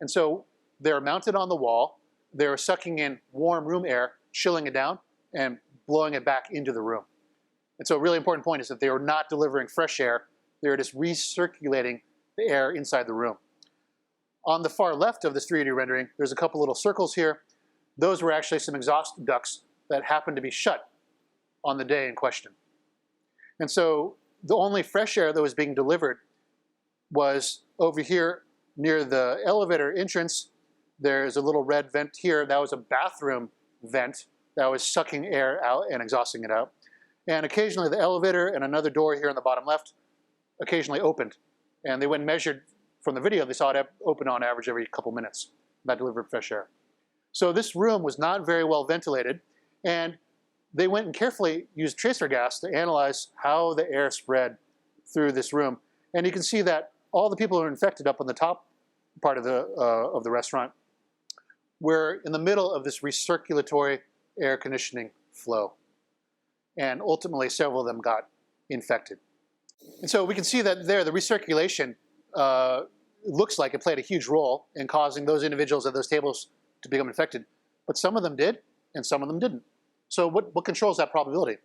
And so they're mounted on the wall. They're sucking in warm room air, chilling it down, and blowing it back into the room. And so a really important point is that they are not delivering fresh air. They're just recirculating the air inside the room. On the far left of this 3D rendering, there's a couple little circles here. Those were actually some exhaust ducts that happened to be shut on the day in question. And so the only fresh air that was being delivered was over here near the elevator entrance. There's a little red vent here. That was a bathroom vent that was sucking air out and exhausting it out. And occasionally the elevator and another door here on the bottom left occasionally opened. And they went and measured from the video, they saw it open on average every couple minutes. That delivered fresh air. So this room was not very well ventilated, and they went and carefully used tracer gas to analyze how the air spread through this room. And you can see that all the people who were infected up on the top part of the restaurant were in the middle of this recirculatory air conditioning flow. And ultimately, several of them got infected. And so we can see that there, the recirculation looks like it played a huge role in causing those individuals at those tables to become infected. But some of them did, and some of them didn't. So what controls that probability?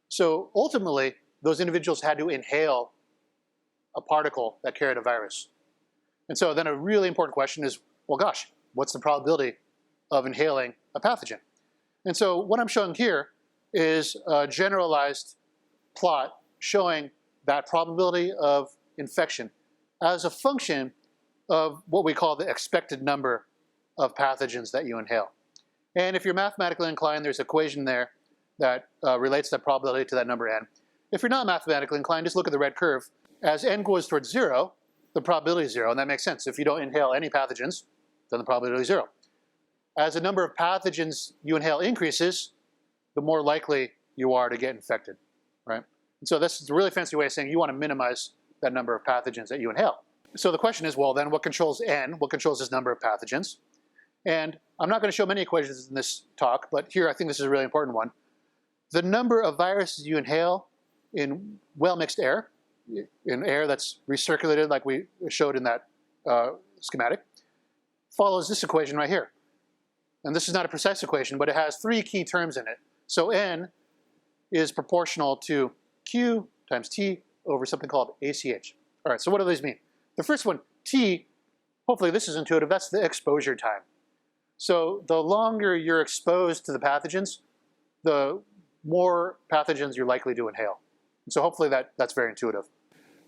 So ultimately, those individuals had to inhale a particle that carried a virus. And so then a really important question is, well, gosh, what's the probability of inhaling a pathogen? And so what I'm showing here is a generalized plot showing that probability of infection as a function of what we call the expected number of pathogens that you inhale. And if you're mathematically inclined, there's an equation there that relates that probability to that number n. If you're not mathematically inclined, just look at the red curve. As n goes towards 0, the probability is 0, and that makes sense. If you don't inhale any pathogens, then the probability is 0. As the number of pathogens you inhale increases, the more likely you are to get infected, right? And so this is a really fancy way of saying you want to minimize that number of pathogens that you inhale. So the question is, well, then what controls n? What controls this number of pathogens? And I'm not going to show many equations in this talk, but here I think this is a really important one. The number of viruses you inhale in well-mixed air, in air that's recirculated like we showed in that schematic, follows this equation right here. And this is not a precise equation, but it has 3 key terms in it. So n is proportional to q times t over something called ACH. All right, so what do these mean? The first one, t, hopefully this is intuitive, that's the exposure time. So the longer you're exposed to the pathogens, the more pathogens you're likely to inhale. And so hopefully that's very intuitive.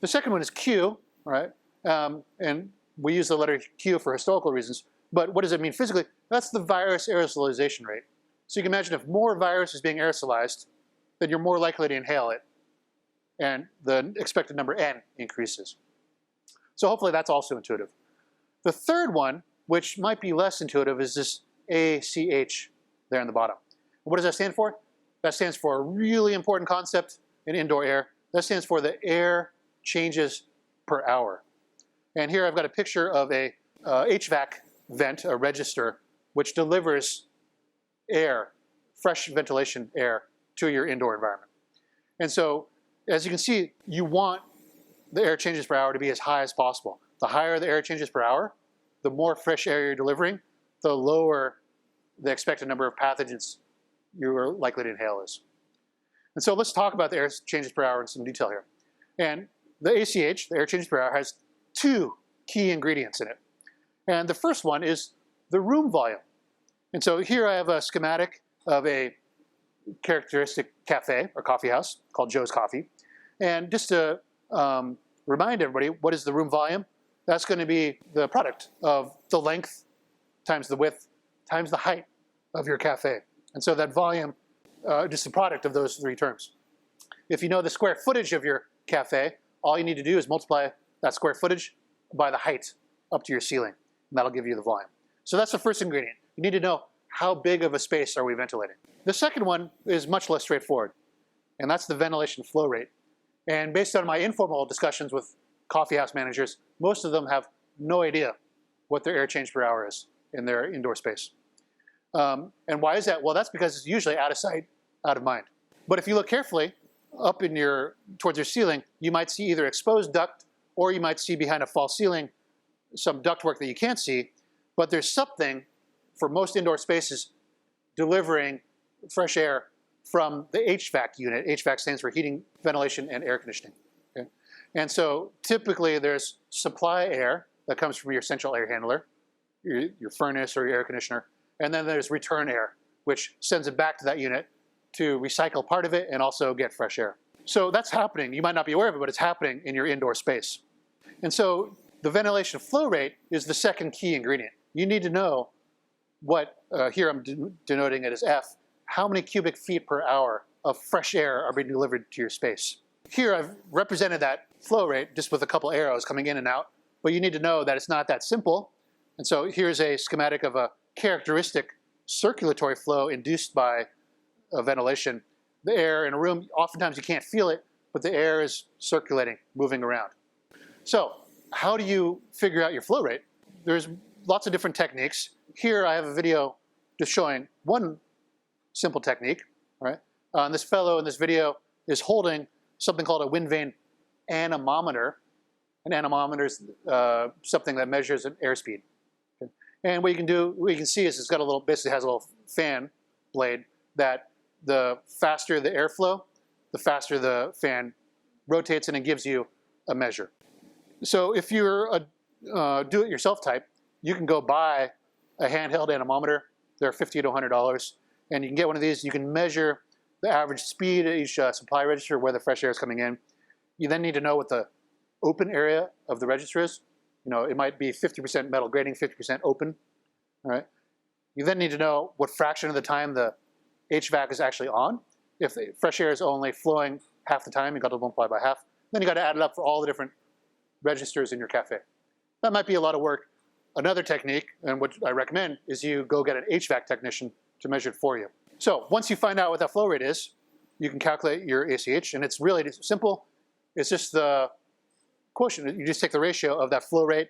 The second one is q, right? And we use the letter q for historical reasons, but what does it mean physically? That's the virus aerosolization rate. So you can imagine if more virus is being aerosolized, then you're more likely to inhale it, and the expected number n increases. So hopefully that's also intuitive. The third one, which might be less intuitive, is this ACH there in the bottom. What does that stand for? That stands for a really important concept in indoor air. That stands for the air changes per hour. And here I've got a picture of a HVAC vent, a register, which delivers air, fresh ventilation air, to your indoor environment. And so, as you can see, you want the air changes per hour to be as high as possible. The higher the air changes per hour, the more fresh air you're delivering, the lower the expected number of pathogens you're likely to inhale is. And so let's talk about the air changes per hour in some detail here. And the ACH, the air changes per hour, has 2 key ingredients in it. And the first one is the room volume. And so here I have a schematic of a characteristic cafe or coffee house called Joe's Coffee. And just to remind everybody, what is the room volume? That's going to be the product of the length times the width times the height of your cafe. And so that volume, just the product of those 3 terms. If you know the square footage of your cafe, all you need to do is multiply that square footage by the height up to your ceiling, and that'll give you the volume. So that's the first ingredient. You need to know how big of a space are we ventilating. The second one is much less straightforward, and that's the ventilation flow rate. And based on my informal discussions with coffeehouse managers, most of them have no idea what their air change per hour is in their indoor space. And why is that? Well, that's because it's usually out of sight, out of mind. But if you look carefully up in towards your ceiling, you might see either exposed duct, or you might see behind a false ceiling some ductwork that you can't see, but there's something for most indoor spaces delivering fresh air from the HVAC unit. HVAC stands for heating, ventilation, and air conditioning. Okay? And so typically there's supply air that comes from your central air handler, your furnace or your air conditioner, and then there's return air, which sends it back to that unit to recycle part of it and also get fresh air. So that's happening. You might not be aware of it, but it's happening in your indoor space. And so the ventilation flow rate is the second key ingredient. You need to know what, here I'm denoting it as F, how many cubic feet per hour of fresh air are being delivered to your space. Here I've represented that flow rate just with a couple arrows coming in and out, but you need to know that it's not that simple. And so here's a schematic of a characteristic circulatory flow induced by ventilation. The air in a room, oftentimes you can't feel it, but the air is circulating, moving around. So how do you figure out your flow rate? There's lots of different techniques. Here I have a video just showing one simple technique. Right? This fellow in this video is holding something called a wind vane anemometer. An anemometer is something that measures an airspeed. Okay? And what you can see is it's got a little, basically has a little fan blade that the faster the airflow, the faster the fan rotates, and it gives you a measure. So if you're a do-it-yourself type, you can go buy a handheld anemometer. They're $50 to $100, and you can get one of these. You can measure the average speed at each supply register, where the fresh air is coming in. You then need to know what the open area of the register is. You know, it might be 50% metal grating, 50% open. All right. You then need to know what fraction of the time the HVAC is actually on. If the fresh air is only flowing half the time, you got to multiply by half. Then you got to add it up for all the different registers in your cafe. That might be a lot of work. Another technique, and what I recommend, is you go get an HVAC technician to measure it for you. So once you find out what that flow rate is, you can calculate your ACH, and it's really simple. It's just the quotient. You just take the ratio of that flow rate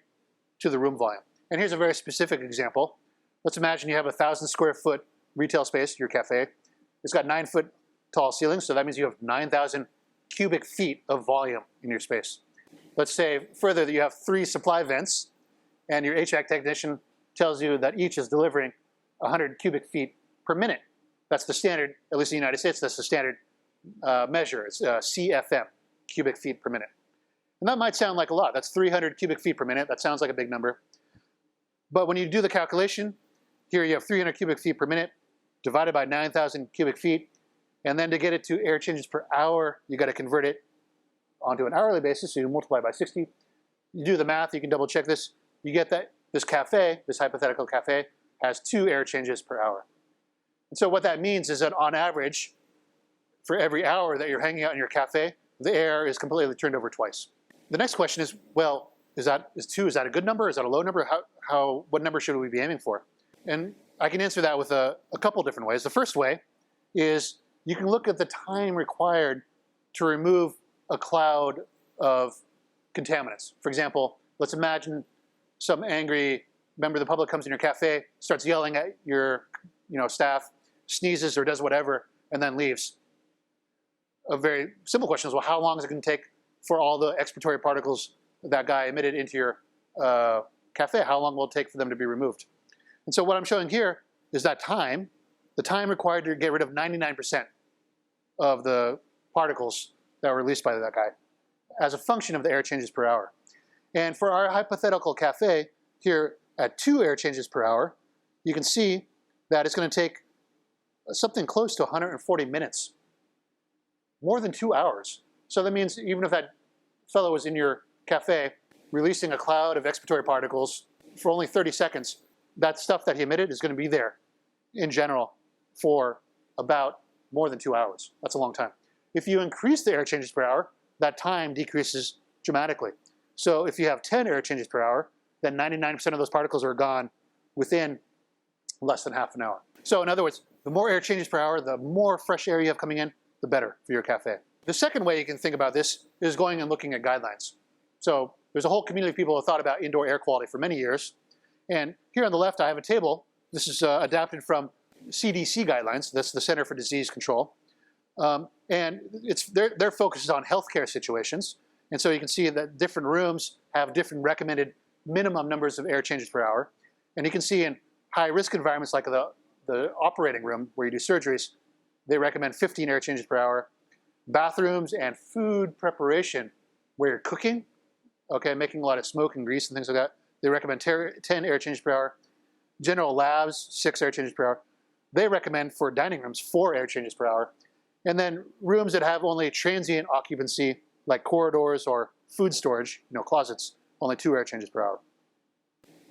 to the room volume. And here's a very specific example. Let's imagine you have a 1,000 square foot retail space, your cafe. It's got 9-foot tall ceilings, so that means you have 9,000 cubic feet of volume in your space. Let's say further that you have 3 supply vents, and your HVAC technician tells you that each is delivering 100 cubic feet per minute. That's the standard, at least in the United States, that's the standard measure. It's CFM, cubic feet per minute. And that might sound like a lot. That's 300 cubic feet per minute. That sounds like a big number. But when you do the calculation, here you have 300 cubic feet per minute divided by 9,000 cubic feet. And then to get it to air changes per hour, you got to convert it onto an hourly basis. So you multiply by 60. You do the math. You can double check this. You get that this cafe, this hypothetical cafe, has 2 air changes per hour. And so what that means is that on average, for every hour that you're hanging out in your cafe, the air is completely turned over twice. The next question is, well, is 2, is that a good number? Is that a low number? What number should we be aiming for? And I can answer that with a couple different ways. The first way is you can look at the time required to remove a cloud of contaminants. For example, let's imagine some angry member of the public comes in your cafe, starts yelling at your staff, sneezes or does whatever, and then leaves. A very simple question is, well, how long is it going to take for all the expiratory particles that guy emitted into your cafe? How long will it take for them to be removed? And so what I'm showing here is that time, the time required to get rid of 99% of the particles that were released by that guy as a function of the air changes per hour. And for our hypothetical cafe here at 2 air changes per hour, you can see that it's going to take something close to 140 minutes, more than 2 hours. So that means even if that fellow was in your cafe releasing a cloud of expiratory particles for only 30 seconds, that stuff that he emitted is going to be there in general for about more than 2 hours. That's a long time. If you increase the air changes per hour, that time decreases dramatically. So if you have 10 air changes per hour, then 99% of those particles are gone within less than half an hour. So in other words, the more air changes per hour, the more fresh air you have coming in, the better for your cafe. The second way you can think about this is going and looking at guidelines. So there's a whole community of people who have thought about indoor air quality for many years. And here on the left, I have a table. This is adapted from CDC guidelines. That's the Center for Disease Control. And their focus is on healthcare situations. And so you can see that different rooms have different recommended minimum numbers of air changes per hour. And you can see in high-risk environments like the operating room where you do surgeries, they recommend 15 air changes per hour. Bathrooms and food preparation where you're cooking, okay, making a lot of smoke and grease and things like that, they recommend 10 air changes per hour. General labs, 6 air changes per hour. They recommend for dining rooms 4 air changes per hour. And then rooms that have only transient occupancy, like corridors or food storage, closets, only 2 air changes per hour.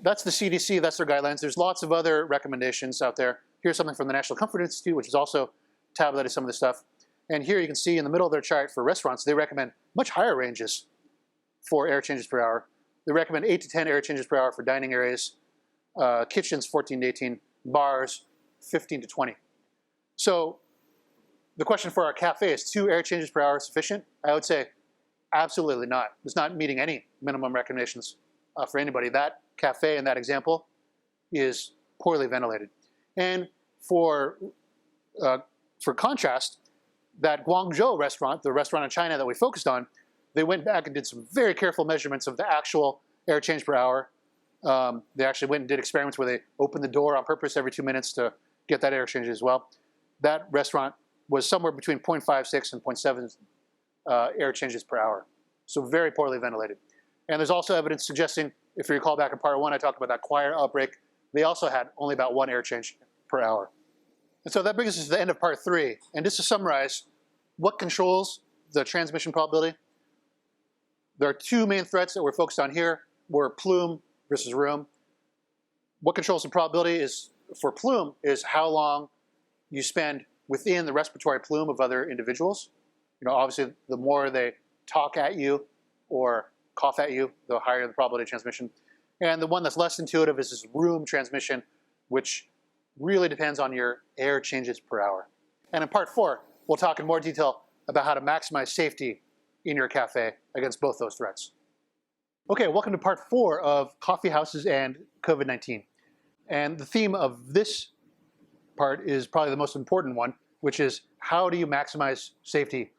That's the CDC, that's their guidelines. There's lots of other recommendations out there. Here's something from the National Comfort Institute, which has also tabulated some of this stuff. And here you can see in the middle of their chart for restaurants, they recommend much higher ranges for air changes per hour. They recommend 8 to 10 air changes per hour for dining areas, kitchens 14 to 18, bars 15 to 20. So the question for our cafe is 2 air changes per hour sufficient? I would say absolutely not. It's not meeting any minimum recommendations for anybody. That cafe in that example is poorly ventilated. And for contrast, that Guangzhou restaurant, the restaurant in China that we focused on, they went back and did some very careful measurements of the actual air change per hour. They actually went and did experiments where they opened the door on purpose every 2 minutes to get that air change as well. That restaurant was somewhere between 0.56 and 0.7 air changes per hour. So very poorly ventilated. And there's also evidence suggesting, if you recall back in part 1, I talked about that choir outbreak. They also had only about 1 air change per hour. And so that brings us to the end of part 3. And just to summarize, what controls the transmission probability? There are 2 main threats that we're focused on here. Were plume versus room. What controls the probability is for plume is how long you spend within the respiratory plume of other individuals. Obviously, the more they talk at you or cough at you, the higher the probability of transmission. And the one that's less intuitive is this room transmission, which really depends on your air changes per hour. And in part 4, we'll talk in more detail about how to maximize safety in your cafe against both those threats. Okay, welcome to part 4 of coffee houses and COVID-19. And the theme of this part is probably the most important one, which is how do you maximize safety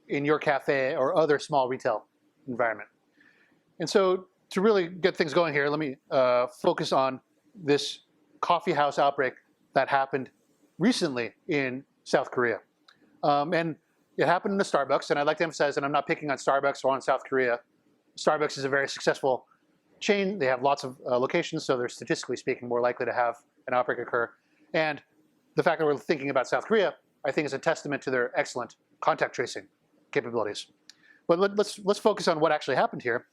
in your cafe or other small retail environment. And so to really get things going here, let me focus on this coffee house outbreak that happened recently in South Korea. And it happened in a Starbucks, and I'd like to emphasize that I'm not picking on Starbucks or on South Korea. Starbucks is a very successful chain. They have lots of locations, so they're statistically speaking more likely to have an outbreak occur. And the fact that we're thinking about South Korea, I think, is a testament to their excellent contact tracing capabilities. But let's focus on what actually happened here.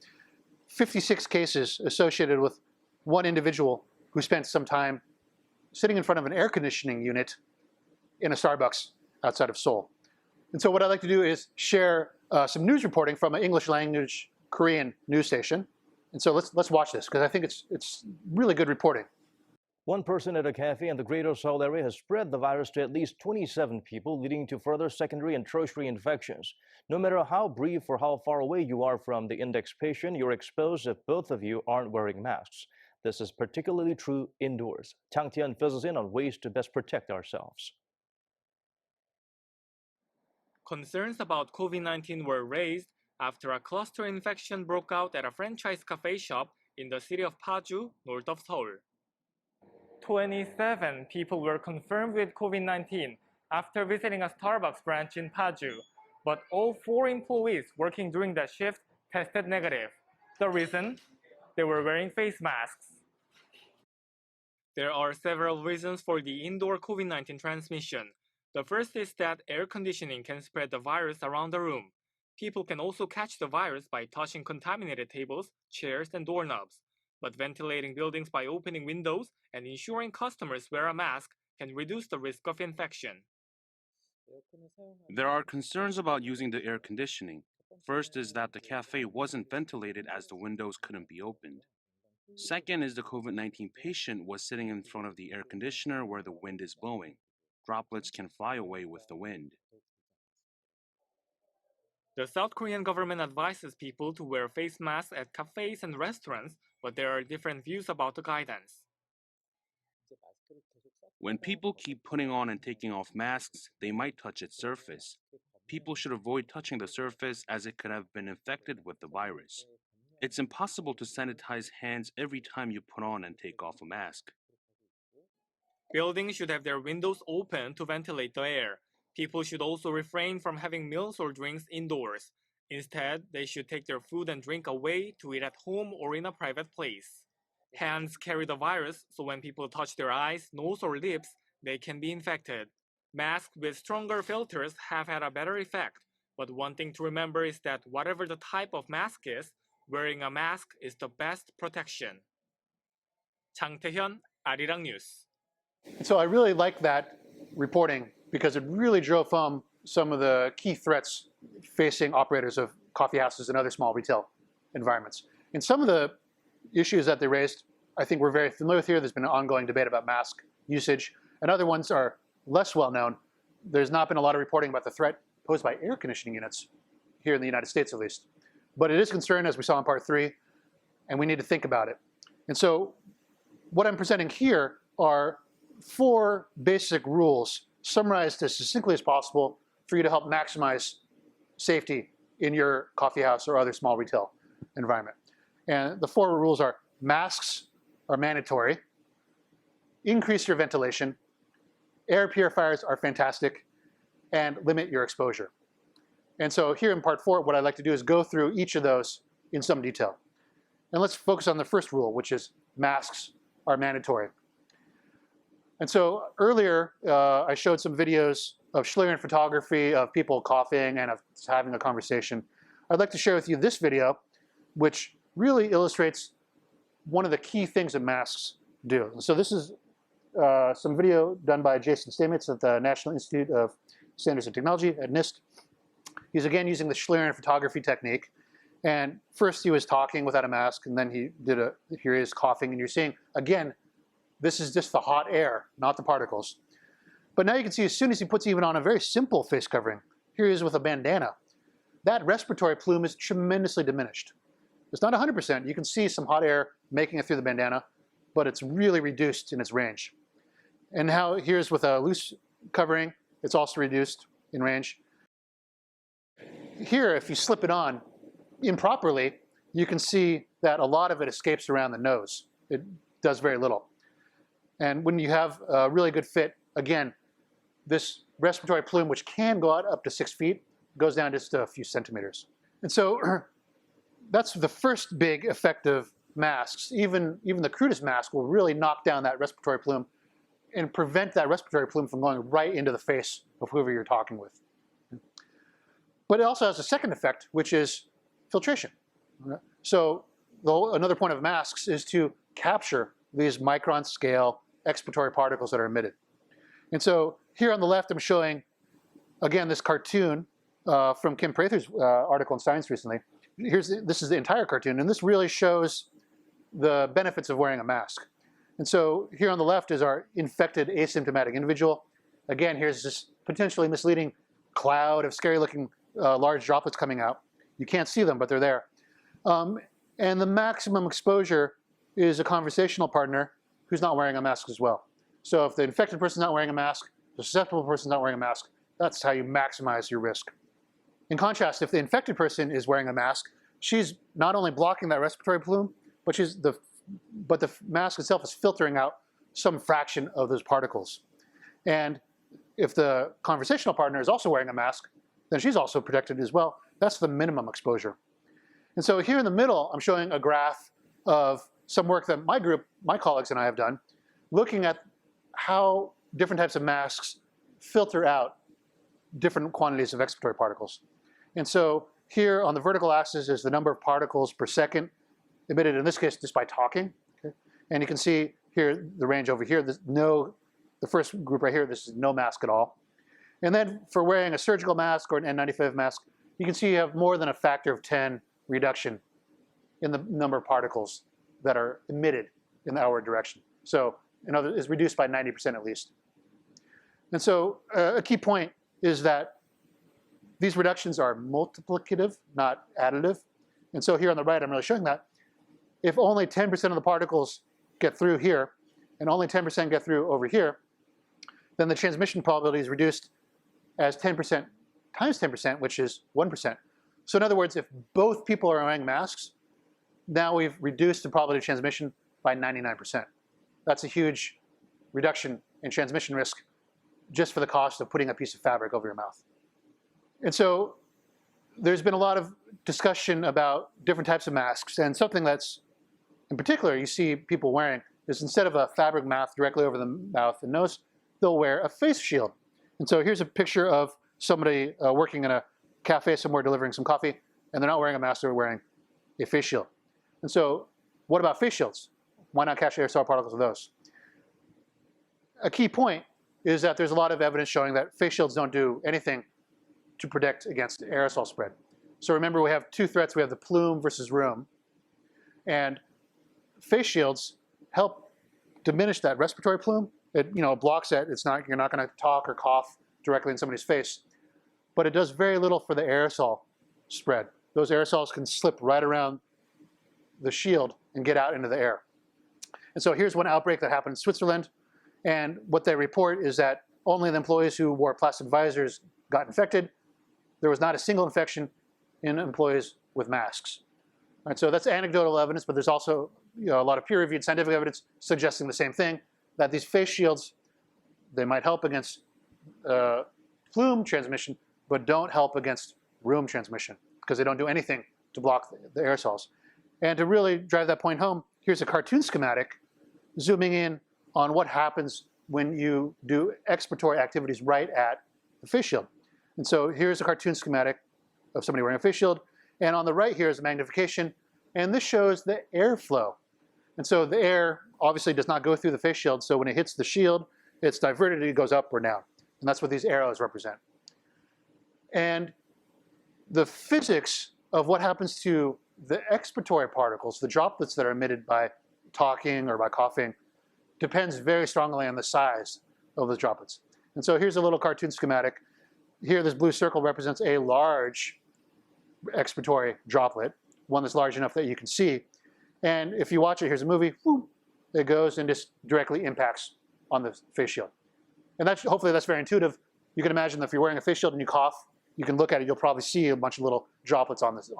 56 cases associated with one individual who spent some time sitting in front of an air conditioning unit in a Starbucks outside of Seoul. And so what I'd like to do is share some news reporting from an English language Korean news station. And so let's watch this, because I think it's really good reporting. One person at a cafe in the Greater Seoul area has spread the virus to at least 27 people, leading to further secondary and tertiary infections. No matter how brief or how far away you are from the index patient, you're exposed if both of you aren't wearing masks. This is particularly true indoors. Chang Tian fills us in on ways to best protect ourselves. Concerns about COVID-19 were raised after a cluster infection broke out at a franchise cafe shop in the city of Paju, north of Seoul. 27 people were confirmed with COVID-19 after visiting a Starbucks branch in Paju, but all 4 employees working during that shift tested negative. The reason? They were wearing face masks. There are several reasons for the indoor COVID-19 transmission. The first is that air conditioning can spread the virus around the room. People can also catch the virus by touching contaminated tables, chairs, and doorknobs. But ventilating buildings by opening windows and ensuring customers wear a mask can reduce the risk of infection. There are concerns about using the air conditioning. First is that the cafe wasn't ventilated as the windows couldn't be opened. Second is the COVID-19 patient was sitting in front of the air conditioner where the wind is blowing. Droplets can fly away with the wind. The South Korean government advises people to wear face masks at cafes and restaurants, but there are different views about the guidance. When people keep putting on and taking off masks, they might touch its surface. People should avoid touching the surface as it could have been infected with the virus. It's impossible to sanitize hands every time you put on and take off a mask. Buildings should have their windows open to ventilate the air. People should also refrain from having meals or drinks indoors. Instead, they should take their food and drink away to eat at home or in a private place. Hands carry the virus, so when people touch their eyes, nose, or lips, they can be infected. Masks with stronger filters have had a better effect, but one thing to remember is that whatever the type of mask is, wearing a mask is the best protection. Chang Tae-hyun, Arirang News. So I really like that reporting because it really drove home some of the key threats facing operators of coffee houses and other small retail environments. And some of the issues that they raised, I think we're very familiar with here. There's been an ongoing debate about mask usage, and other ones are less well known. There's not been a lot of reporting about the threat posed by air conditioning units here in the United States, at least. But it is a concern, as we saw in part 3, and we need to think about it. And so what I'm presenting here are 4 basic rules summarized as succinctly as possible for you to help maximize safety in your coffee house or other small retail environment. And the 4 rules are: masks are mandatory, increase your ventilation, air purifiers are fantastic, and limit your exposure. And so here in part 4, what I'd like to do is go through each of those in some detail. And let's focus on the first rule, which is masks are mandatory. And so earlier, I showed some videos of Schlieren photography of people coughing and of having a conversation. I'd like to share with you this video, which really illustrates one of the key things that masks do. And so this is some video done by Jason Stamets at the National Institute of Standards and Technology at NIST. He's again using the Schlieren photography technique. And first he was talking without a mask, and then here he is coughing, and you're seeing, again, this is just the hot air, not the particles. But now you can see as soon as he puts even on a very simple face covering, here he is with a bandana, that respiratory plume is tremendously diminished. It's not 100%. You can see some hot air making it through the bandana, but it's really reduced in its range. And now here's with a loose covering, it's also reduced in range. Here, if you slip it on improperly, you can see that a lot of it escapes around the nose. It does very little. And when you have a really good fit, again, this respiratory plume, which can go out up to 6 feet, goes down just a few centimeters. And so that's the first big effective masks. Even the crudest mask will really knock down that respiratory plume and prevent that respiratory plume from going right into the face of whoever you're talking with. But it also has a second effect, which is filtration. So another point of masks is to capture these micron scale expiratory particles that are emitted. And so here on the left, I'm showing, again, this cartoon from Kim Prather's article in Science recently. This is the entire cartoon, and this really shows the benefits of wearing a mask. And so here on the left is our infected asymptomatic individual. Again, here's this potentially misleading cloud of scary-looking large droplets coming out. You can't see them, but they're there. And the maximum exposure is a conversational partner who's not wearing a mask as well. So if the infected person's not wearing a mask, the susceptible person's not wearing a mask, that's how you maximize your risk. In contrast, if the infected person is wearing a mask, she's not only blocking that respiratory plume, but the mask itself is filtering out some fraction of those particles. And if the conversational partner is also wearing a mask, then she's also protected as well. That's the minimum exposure. And so here in the middle, I'm showing a graph of some work that my colleagues and I have done, looking at how different types of masks filter out different quantities of expiratory particles. And so here on the vertical axis is the number of particles per second emitted, in this case, just by talking. Okay? And you can see here the range over here, the first group right here, this is no mask at all. And then for wearing a surgical mask or an N95 mask, you can see you have more than a factor of 10 reduction in the number of particles that are emitted in the outward direction. So it's reduced by 90% at least. And so a key point is that these reductions are multiplicative, not additive. And so here on the right, I'm really showing that if only 10% of the particles get through here and only 10% get through over here, then the transmission probability is reduced as 10% times 10%, which is 1%. So in other words, if both people are wearing masks, now we've reduced the probability of transmission by 99%. That's a huge reduction in transmission risk just for the cost of putting a piece of fabric over your mouth. And so there's been a lot of discussion about different types of masks, and something that's in particular you see people wearing is instead of a fabric mask directly over the mouth and nose, they'll wear a face shield. And so here's a picture of somebody working in a cafe somewhere delivering some coffee, and they're not wearing a mask, they're wearing a face shield. And so what about face shields? Why not catch aerosol particles with those? A key point is that there's a lot of evidence showing that face shields don't do anything to protect against aerosol spread. So remember, we have two threats. We have the plume versus room. And face shields help diminish that respiratory plume. It blocks it. You're not going to talk or cough directly in somebody's face. But it does very little for the aerosol spread. Those aerosols can slip right around the shield and get out into the air. And so here's one outbreak that happened in Switzerland. And what they report is that only the employees who wore plastic visors got infected. There was not a single infection in employees with masks. All right, so that's anecdotal evidence, but there's also a lot of peer-reviewed scientific evidence suggesting the same thing, that these face shields, they might help against plume transmission, but don't help against room transmission because they don't do anything to block the aerosols. And to really drive that point home, here's a cartoon schematic zooming in on what happens when you do expiratory activities right at the face shield. And so here's a cartoon schematic of somebody wearing a face shield. And on the right here is a magnification. And this shows the airflow. And so the air obviously does not go through the face shield. So when it hits the shield, it's diverted, it goes up or down. And that's what these arrows represent. And the physics of what happens to the expiratory particles, the droplets that are emitted by talking or by coughing, depends very strongly on the size of those droplets. And so here's a little cartoon schematic. Here, this blue circle represents a large expiratory droplet, one that's large enough that you can see. And if you watch it, here's a movie, whoop, it goes and just directly impacts on the face shield. And that's, hopefully that's very intuitive. You can imagine that if you're wearing a face shield and you cough, you can look at it, you'll probably see a bunch of little droplets on this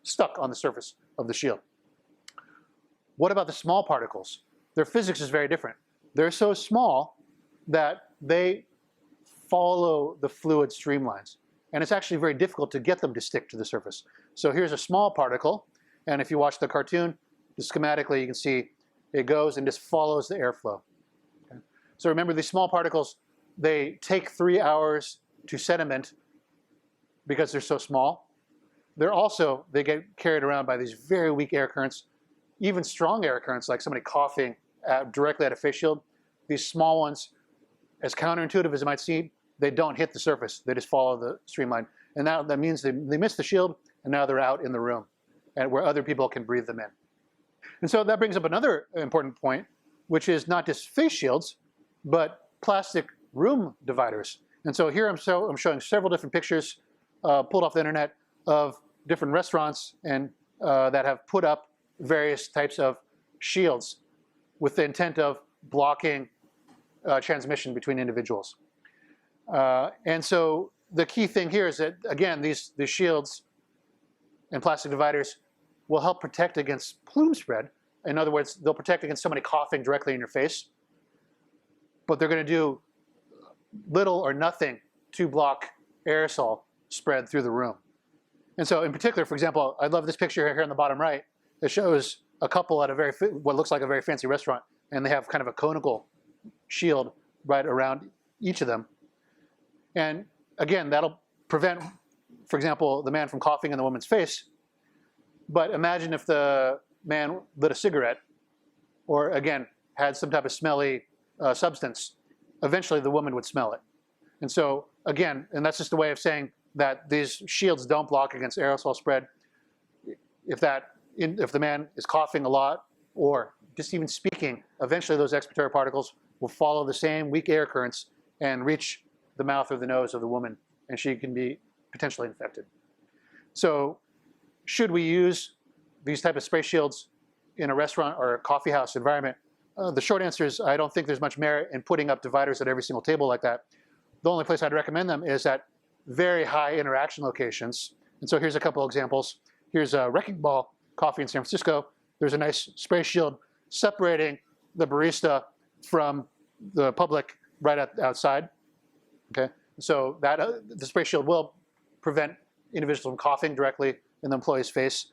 stuck on the surface of the shield. What about the small particles? Their physics is very different. They're so small that they follow the fluid streamlines. And it's actually very difficult to get them to stick to the surface. So here's a small particle, and if you watch the cartoon, schematically you can see it goes and just follows the airflow. Okay? So remember, these small particles, they take 3 hours to sediment because they're so small. They get carried around by these very weak air currents, even strong air currents, like somebody coughing directly at a face shield. These small ones, as counterintuitive as it might seem, they don't hit the surface. They just follow the streamline. And now that means they miss the shield, and now they're out in the room, and where other people can breathe them in. And so that brings up another important point, which is not just face shields, but plastic room dividers. And so here I'm showing several different pictures pulled off the internet of different restaurants and that have put up various types of shields with the intent of blocking transmission between individuals. And so the key thing here is that, again, these shields and plastic dividers will help protect against plume spread. In other words, they'll protect against somebody coughing directly in your face, but they're going to do little or nothing to block aerosol spread through the room. And so in particular, for example, I love this picture here on the bottom right. It shows a couple at what looks like a very fancy restaurant, and they have kind of a conical shield right around each of them. And again, that'll prevent, for example, the man from coughing in the woman's face. But imagine if the man lit a cigarette or, again, had some type of smelly substance. Eventually, the woman would smell it. And so, again, and that's just a way of saying that these shields don't block against aerosol spread. If the man is coughing a lot or just even speaking, eventually those expiratory particles will follow the same weak air currents and reach the mouth or the nose of the woman, and she can be potentially infected. So should we use these type of spray shields in a restaurant or a coffee house environment? The short answer is I don't think there's much merit in putting up dividers at every single table like that. The only place I'd recommend them is at very high interaction locations. And so here's a couple examples. Here's a Wrecking Ball Coffee in San Francisco. There's a nice spray shield separating the barista from the public right outside. Okay, so that the spray shield will prevent individuals from coughing directly in the employee's face.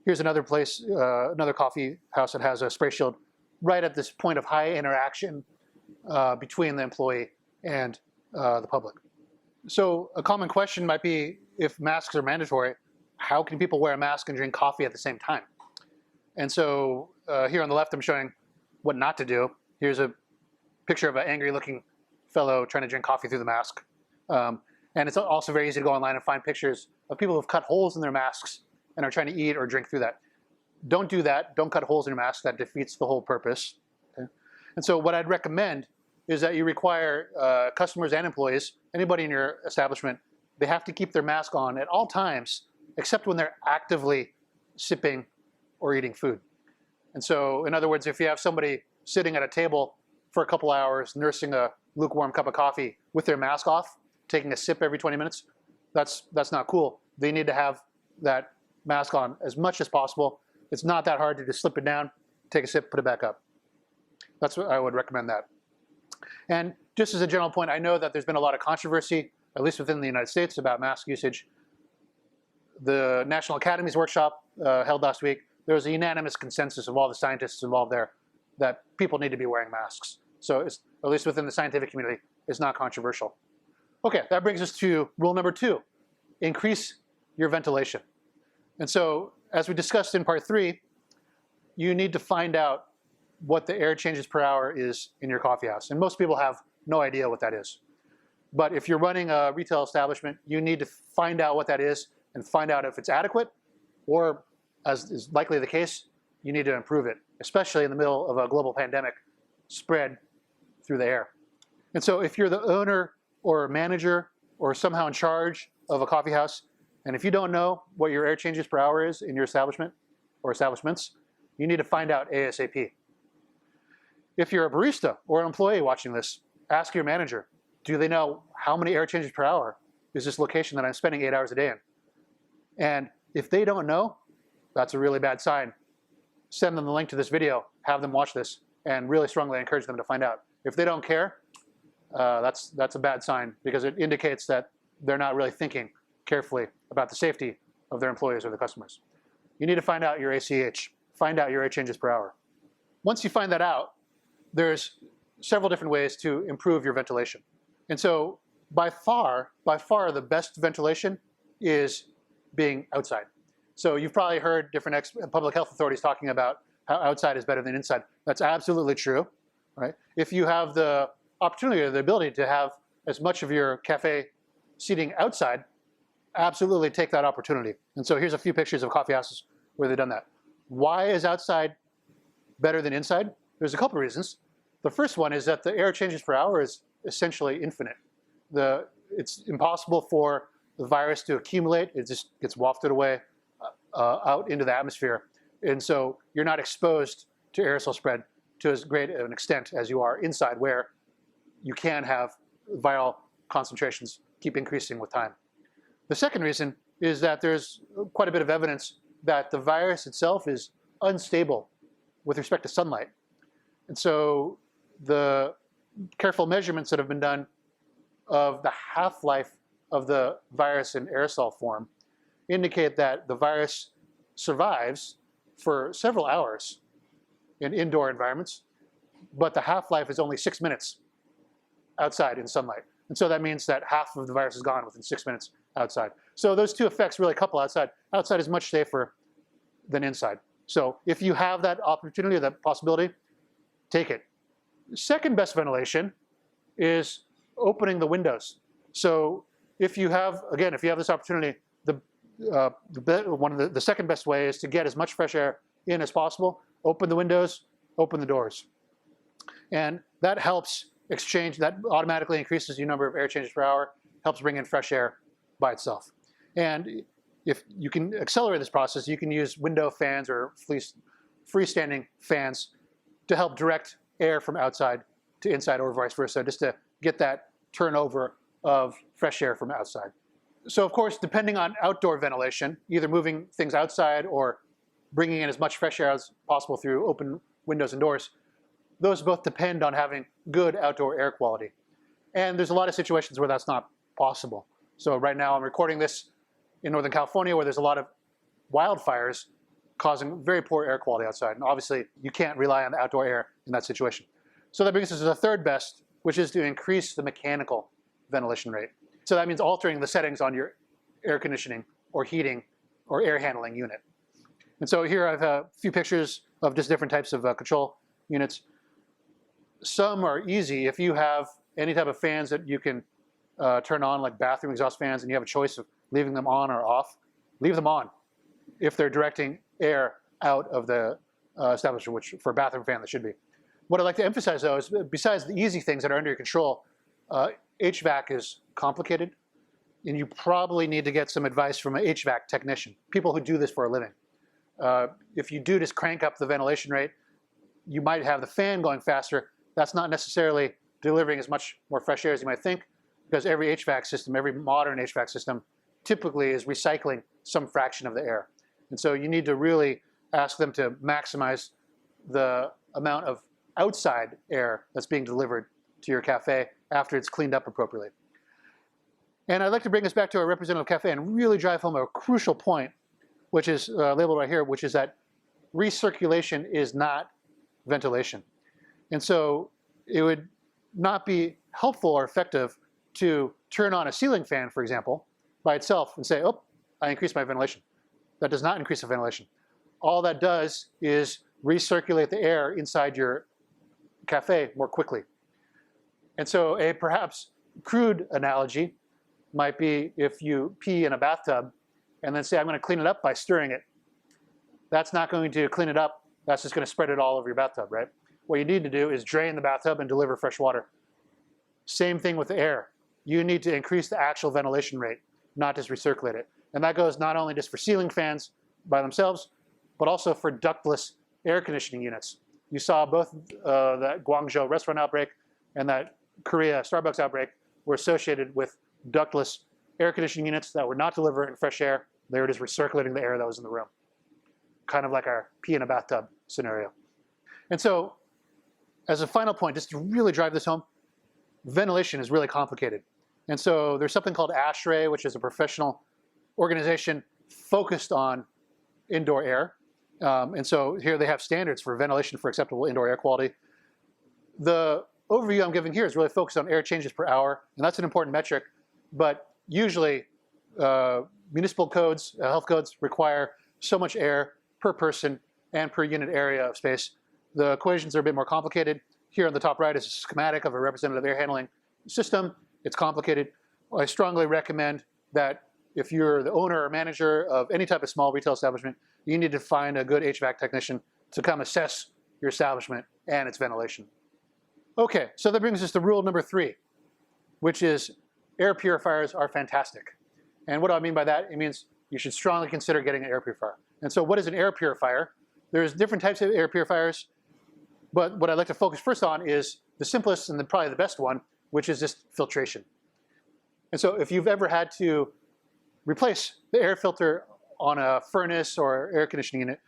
Here's another place, another coffee house that has a spray shield right at this point of high interaction between the employee and the public. So a common question might be, if masks are mandatory, how can people wear a mask and drink coffee at the same time? And so here on the left, I'm showing what not to do. Here's a picture of an angry-looking fellow trying to drink coffee through the mask. And it's also very easy to go online and find pictures of people who've cut holes in their masks and are trying to eat or drink through that. Don't do that. Don't cut holes in your mask. That defeats the whole purpose. Okay? And so what I'd recommend is that you require customers and employees, anybody in your establishment, they have to keep their mask on at all times, except when they're actively sipping or eating food. And so, in other words, if you have somebody sitting at a table for a couple hours, nursing a lukewarm cup of coffee with their mask off, taking a sip every 20 minutes, that's not cool. They need to have that mask on as much as possible. It's not that hard to just slip it down, take a sip, put it back up. That's what I would recommend that. And just as a general point, I know that there's been a lot of controversy, at least within the United States, about mask usage. The National Academies workshop held last week, there was a unanimous consensus of all the scientists involved there that people need to be wearing masks. So at least within the scientific community, it's not controversial. Okay, that brings us to rule number 2, increase your ventilation. And so as we discussed in part 3, you need to find out what the air changes per hour is in your coffee house. And most people have no idea what that is. But if you're running a retail establishment, you need to find out what that is and find out if it's adequate, or, as is likely the case, you need to improve it, especially in the middle of a global pandemic spread through the air. And so if you're the owner or manager or somehow in charge of a coffee house, and if you don't know what your air changes per hour is in your establishment or establishments, you need to find out ASAP. If you're a barista or an employee watching this, ask your manager, do they know how many air changes per hour is this location that I'm spending 8 hours a day in? And if they don't know, that's a really bad sign. Send them the link to this video, have them watch this, and really strongly encourage them to find out. If they don't care, that's a bad sign, because it indicates that they're not really thinking carefully about the safety of their employees or the customers. You need to find out your ACH, find out your air changes per hour. Once you find that out, there's several different ways to improve your ventilation. And so by far the best ventilation is being outside. So you've probably heard different public health authorities talking about how outside is better than inside. That's absolutely true, right? If you have the opportunity or the ability to have as much of your cafe seating outside, absolutely take that opportunity. And so here's a few pictures of coffee houses where they've done that. Why is outside better than inside? There's a couple reasons. The first one is that the air changes per hour is essentially infinite. It's impossible for the virus to accumulate. It just gets wafted away out into the atmosphere. And so you're not exposed to aerosol spread to as great an extent as you are inside, where you can have viral concentrations keep increasing with time. The second reason is that there's quite a bit of evidence that the virus itself is unstable with respect to sunlight. And so the careful measurements that have been done of the half-life of the virus in aerosol form indicate that the virus survives for several hours in indoor environments, but the half-life is only 6 minutes outside in sunlight. And so that means that half of the virus is gone within 6 minutes outside. So those two effects really couple outside. Outside is much safer than inside. So if you have that opportunity or that possibility, take it. Second best ventilation is opening the windows. So if you have, again, if you have this opportunity, the second best way is to get as much fresh air in as possible. Open the windows, open the doors. And that helps exchange, that automatically increases the number of air changes per hour, helps bring in fresh air by itself. And if you can accelerate this process, you can use window fans or freestanding fans to help direct air from outside to inside or vice versa, just to get that turnover of fresh air from outside. So of course, depending on outdoor ventilation, either moving things outside or bringing in as much fresh air as possible through open windows and doors, those both depend on having good outdoor air quality. And there's a lot of situations where that's not possible. So right now I'm recording this in Northern California, where there's a lot of wildfires causing very poor air quality outside. And obviously you can't rely on the outdoor air in that situation. So that brings us to the third best, which is to increase the mechanical ventilation rate. So that means altering the settings on your air conditioning or heating or air handling unit. And so here I have a few pictures of just different types of control units. Some are easy. If you have any type of fans that you can turn on, like bathroom exhaust fans, and you have a choice of leaving them on or off, leave them on if they're directing air out of the establishment, which for a bathroom fan, they should be. What I'd like to emphasize, though, is besides the easy things that are under your control, HVAC is complicated, and you probably need to get some advice from an HVAC technician, people who do this for a living. If you do just crank up the ventilation rate, you might have the fan going faster. That's not necessarily delivering as much more fresh air as you might think, because every HVAC system, every modern HVAC system, typically is recycling some fraction of the air. And so you need to really ask them to maximize the amount of outside air that's being delivered to your cafe after it's cleaned up appropriately. And I'd like to bring us back to our representative cafe and really drive home a crucial point, which is labeled right here, which is that recirculation is not ventilation. And so it would not be helpful or effective to turn on a ceiling fan, for example, by itself and say, oh, I increased my ventilation. That does not increase the ventilation. All that does is recirculate the air inside your cafe more quickly. And so a perhaps crude analogy might be if you pee in a bathtub and then say, I'm going to clean it up by stirring it. That's not going to clean it up. That's just going to spread it all over your bathtub, right? What you need to do is drain the bathtub and deliver fresh water. Same thing with the air. You need to increase the actual ventilation rate, not just recirculate it. And that goes not only just for ceiling fans by themselves, but also for ductless air conditioning units. You saw both that Guangzhou restaurant outbreak and that Korea Starbucks outbreak were associated with ductless air conditioning units that were not delivering fresh air. They were just recirculating the air that was in the room. Kind of like our pee in a bathtub scenario. And so, as a final point, just to really drive this home, ventilation is really complicated. And so there's something called ASHRAE, which is a professional organization focused on indoor air. And so here they have standards for ventilation for acceptable indoor air quality. The overview I'm giving here is really focused on air changes per hour, and that's an important metric. But usually, municipal codes, health codes require so much air per person and per unit area of space. The equations are a bit more complicated. Here on the top right is a schematic of a representative air handling system. It's complicated. I strongly recommend that if you're the owner or manager of any type of small retail establishment, you need to find a good HVAC technician to come assess your establishment and its ventilation. Okay, so that brings us to rule number 3, which is air purifiers are fantastic. And what do I mean by that? It means you should strongly consider getting an air purifier. And so what is an air purifier? There's different types of air purifiers, but what I'd like to focus first on is the simplest and probably the best one, which is just filtration. And so if you've ever had to replace the air filter on a furnace or air conditioning unit,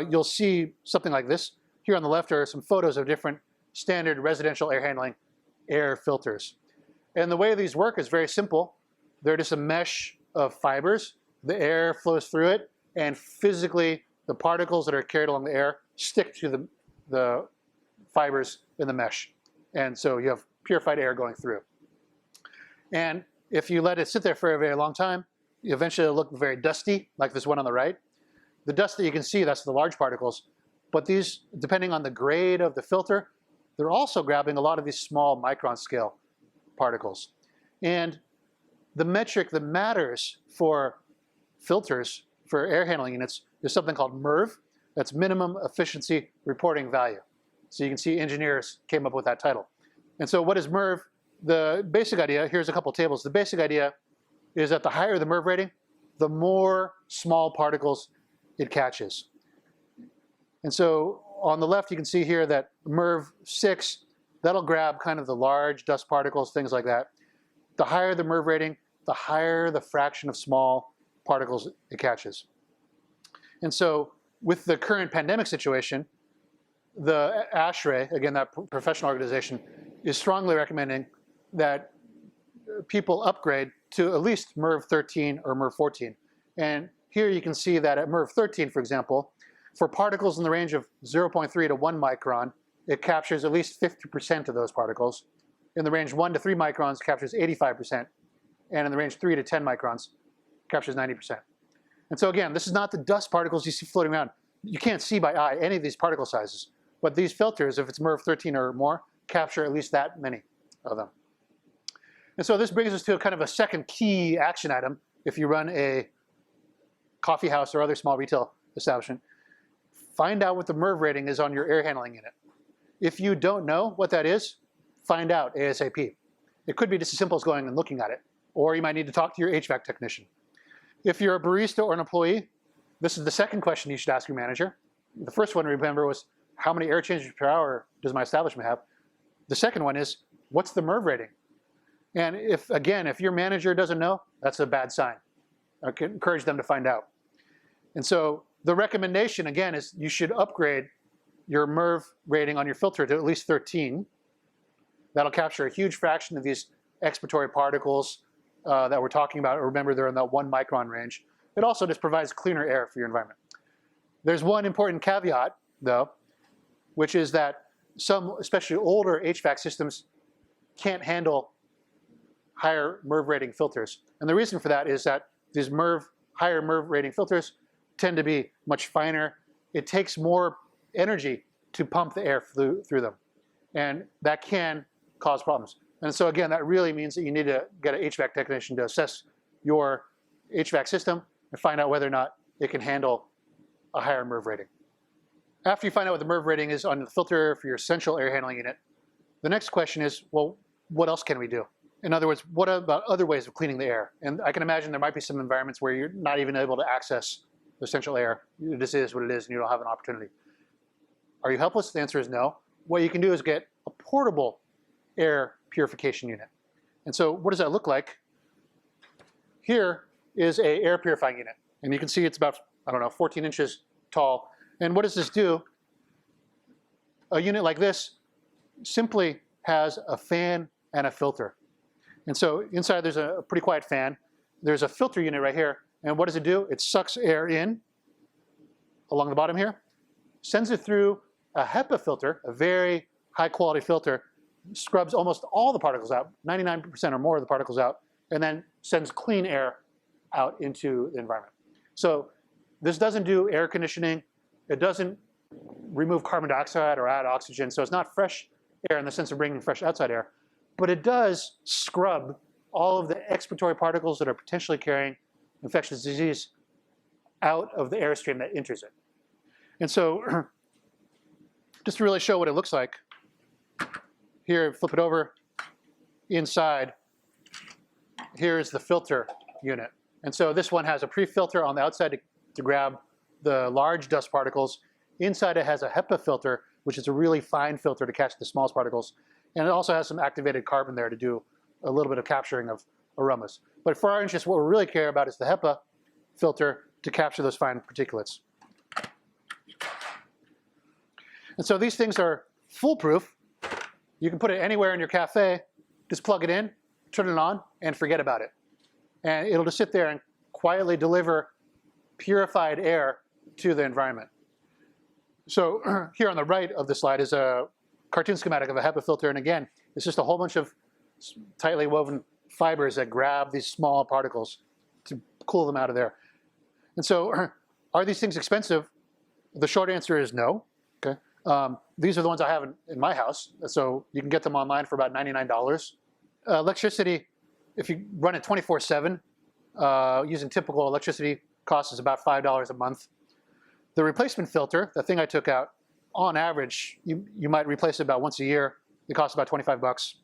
you'll see something like this. Here on the left are some photos of different standard residential air handling air filters. And the way these work is very simple. They're just a mesh of fibers. The air flows through it, and physically the particles that are carried along the air stick to the fibers in the mesh. And so you have purified air going through. And if you let it sit there for a very long time, eventually it'll look very dusty, like this one on the right. The dust that you can see, that's the large particles. But these, depending on the grade of the filter, they're also grabbing a lot of these small micron scale particles. And the metric that matters for filters, for air handling units, is something called MERV. That's minimum efficiency reporting value. So you can see engineers came up with that title. And so what is MERV? The basic idea, here's a couple tables. The basic idea is that the higher the MERV rating, the more small particles it catches. And so on the left, you can see here that MERV 6, that'll grab kind of the large dust particles, things like that. The higher the MERV rating, the higher the fraction of small particles it catches. And so with the current pandemic situation, the ASHRAE, again, that professional organization, is strongly recommending that people upgrade to at least MERV 13 or MERV 14. And here you can see that at MERV 13, for example, for particles in the range of 0.3 to 1 micron, it captures at least 50% of those particles. In the range 1 to 3 microns, captures 85%. And in the range 3 to 10 microns, captures 90%. And so again, this is not the dust particles you see floating around. You can't see by eye any of these particle sizes. But these filters, if it's MERV 13 or more, capture at least that many of them. And so this brings us to a kind of a second key action item if you run a coffee house or other small retail establishment. Find out what the MERV rating is on your air handling unit. If you don't know what that is, find out ASAP. It could be just as simple as going and looking at it, or you might need to talk to your HVAC technician. If you're a barista or an employee, this is the second question you should ask your manager. The first one, remember, was how many air changes per hour does my establishment have? The second one is, what's the MERV rating? And if your manager doesn't know, that's a bad sign. I can encourage them to find out. And so the recommendation, again, is you should upgrade your MERV rating on your filter to at least 13. That'll capture a huge fraction of these expiratory particles that we're talking about. Remember, they're in that 1 micron range. It also just provides cleaner air for your environment. There's one important caveat, though, which is that some, especially older HVAC systems, can't handle higher MERV rating filters. And the reason for that is that these higher MERV rating filters tend to be much finer. It takes more energy to pump the air through them. And that can cause problems. And so again, that really means that you need to get an HVAC technician to assess your HVAC system and find out whether or not it can handle a higher MERV rating. After you find out what the MERV rating is on the filter for your central air handling unit, the next question is, well, what else can we do? In other words, what about other ways of cleaning the air? And I can imagine there might be some environments where you're not even able to access the central air. This is what it is, and you don't have an opportunity. Are you helpless? The answer is no. What you can do is get a portable air purification unit. And so what does that look like? Here is an air purifying unit. And you can see it's about, 14 inches tall. And what does this do? A unit like this simply has a fan and a filter. And so inside there's a pretty quiet fan. There's a filter unit right here. And what does it do? It sucks air in along the bottom here, sends it through a HEPA filter, a very high quality filter, scrubs almost all the particles out, 99% or more of the particles out, and then sends clean air out into the environment. So this doesn't do air conditioning. It doesn't remove carbon dioxide or add oxygen. So it's not fresh air in the sense of bringing fresh outside air, but it does scrub all of the expiratory particles that are potentially carrying infectious disease out of the airstream that enters it. And so just to really show what it looks like, here, flip it over, inside, here's the filter unit. And so this one has a pre-filter on the outside to grab the large dust particles. Inside it has a HEPA filter, which is a really fine filter to catch the smallest particles. And it also has some activated carbon there to do a little bit of capturing of aromas. But for our interest, what we really care about is the HEPA filter to capture those fine particulates. And so these things are foolproof. You can put it anywhere in your cafe, just plug it in, turn it on, and forget about it. And it'll just sit there and quietly deliver purified air to the environment. So here on the right of the slide is a cartoon schematic of a HEPA filter. And again, it's just a whole bunch of tightly woven fibers that grab these small particles to cool them out of there. And so are these things expensive? The short answer is no. Okay. These are the ones I have in my house. So you can get them online for about $99. Electricity, if you run it 24/7, using typical electricity costs is about $5 a month. The replacement filter, the thing I took out, on average, you might replace it about once a year. It costs about 25 bucks.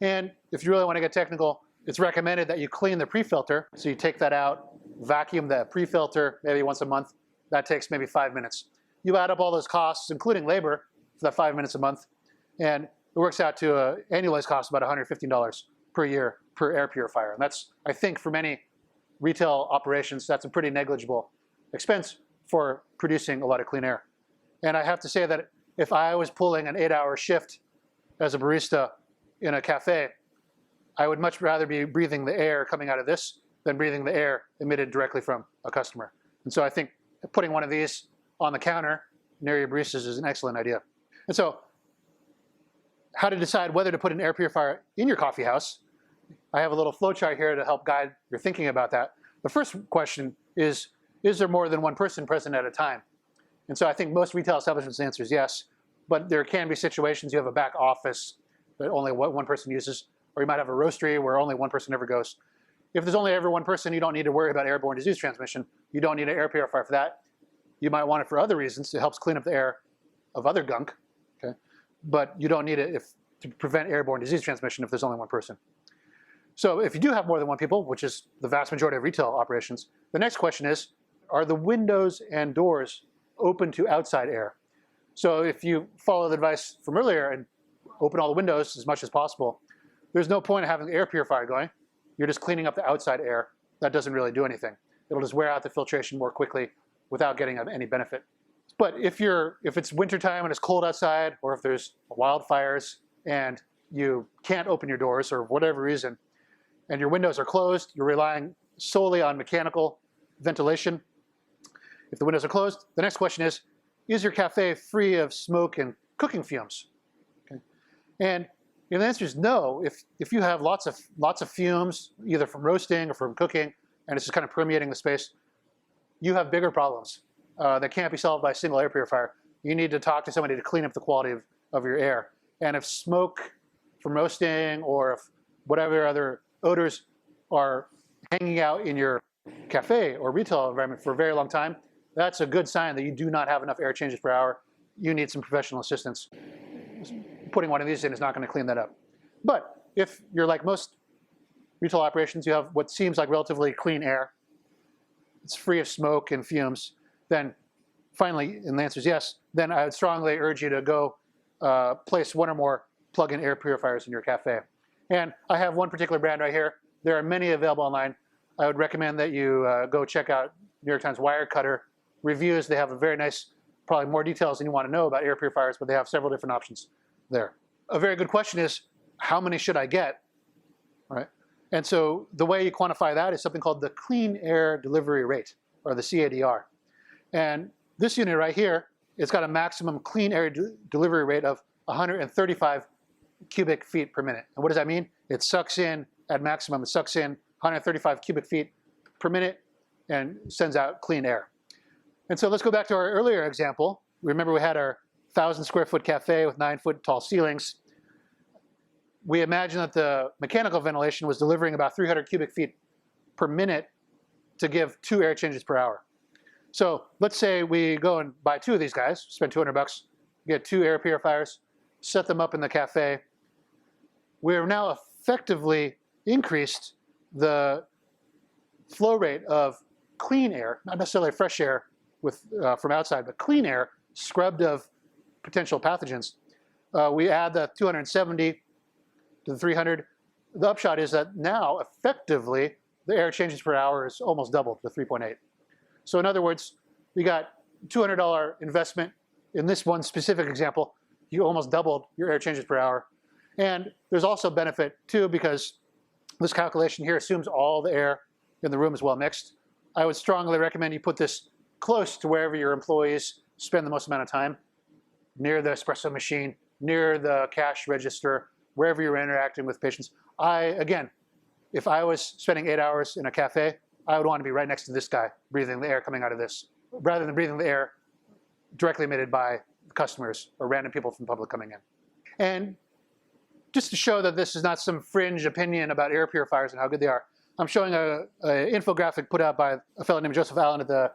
And if you really want to get technical, it's recommended that you clean the pre-filter. So you take that out, vacuum the pre-filter maybe once a month. That takes maybe 5 minutes. You add up all those costs, including labor, for that 5 minutes a month, and it works out to an annualized cost of about $115 per year per air purifier. And that's, I think, for many retail operations, that's a pretty negligible expense for producing a lot of clean air. And I have to say that if I was pulling an 8-hour shift as a barista in a cafe, I would much rather be breathing the air coming out of this than breathing the air emitted directly from a customer. And so I think putting one of these on the counter near your baristas is an excellent idea. And so how to decide whether to put an air purifier in your coffee house. I have a little flowchart here to help guide your thinking about that. The first question is there more than one person present at a time? And so I think most retail establishments' answer is yes, but there can be situations you have a back office that only one person uses, or you might have a roastery where only one person ever goes. If there's only ever one person, you don't need to worry about airborne disease transmission. You don't need an air purifier for that. You might want it for other reasons. It helps clean up the air of other gunk, okay? But you don't need it to prevent airborne disease transmission if there's only one person. So if you do have more than one people, which is the vast majority of retail operations, the next question is, are the windows and doors open to outside air? So if you follow the advice from earlier and open all the windows as much as possible, there's no point in having the air purifier going. You're just cleaning up the outside air. That doesn't really do anything. It'll just wear out the filtration more quickly without getting any benefit. But if it's wintertime and it's cold outside, or if there's wildfires and you can't open your doors or whatever reason, and your windows are closed, you're relying solely on mechanical ventilation. If the windows are closed, the next question is your cafe free of smoke and cooking fumes? Okay. And the answer is no. If you have lots of fumes, either from roasting or from cooking, and it's just kind of permeating the space, you have bigger problems that can't be solved by a single air purifier. you need to talk to somebody to clean up the quality of your air. And if smoke from roasting or if whatever other odors are hanging out in your cafe or retail environment for a very long time, that's a good sign that you do not have enough air changes per hour. You need some professional assistance. Putting one of these in is not going to clean that up. But if you're like most retail operations, you have what seems like relatively clean air, it's free of smoke and fumes, then finally, and the answer is yes, then I would strongly urge you to go place one or more plug-in air purifiers in your cafe. And I have one particular brand right here. There are many available online. I would recommend that you go check out New York Times Wirecutter reviews. They have a very nice, probably more details than you want to know about air purifiers, but they have several different options there. A very good question is, how many should I get? All right. And so the way you quantify that is something called the clean air delivery rate, or the CADR. And this unit right here, it's got a maximum clean air delivery rate of 135 cubic feet per minute. And what does that mean? It sucks in, at maximum, it sucks in 135 cubic feet per minute and sends out clean air. And so let's go back to our earlier example. Remember we had our 1,000 square foot cafe with 9-foot tall ceilings. We imagine that the mechanical ventilation was delivering about 300 cubic feet per minute to give 2 air changes per hour. So let's say we go and buy 2 of these guys, spend $200, get 2 air purifiers, set them up in the cafe. We have now effectively increased the flow rate of clean air, not necessarily fresh air from outside, but clean air scrubbed of potential pathogens. We add the 270 to the 300. The upshot is that now effectively the air changes per hour is almost doubled to 3.8. So in other words, you got $200 investment in this one specific example. You almost doubled your air changes per hour. And there's also benefit too, because this calculation here assumes all the air in the room is well mixed. I would strongly recommend you put this close to wherever your employees spend the most amount of time, near the espresso machine, near the cash register, wherever you're interacting with patients. Again, if I was spending 8 hours in a cafe, I would want to be right next to this guy, breathing the air coming out of this, rather than breathing the air directly emitted by customers or random people from the public coming in. And just to show that this is not some fringe opinion about air purifiers and how good they are, I'm showing an infographic put out by a fellow named Joseph Allen at the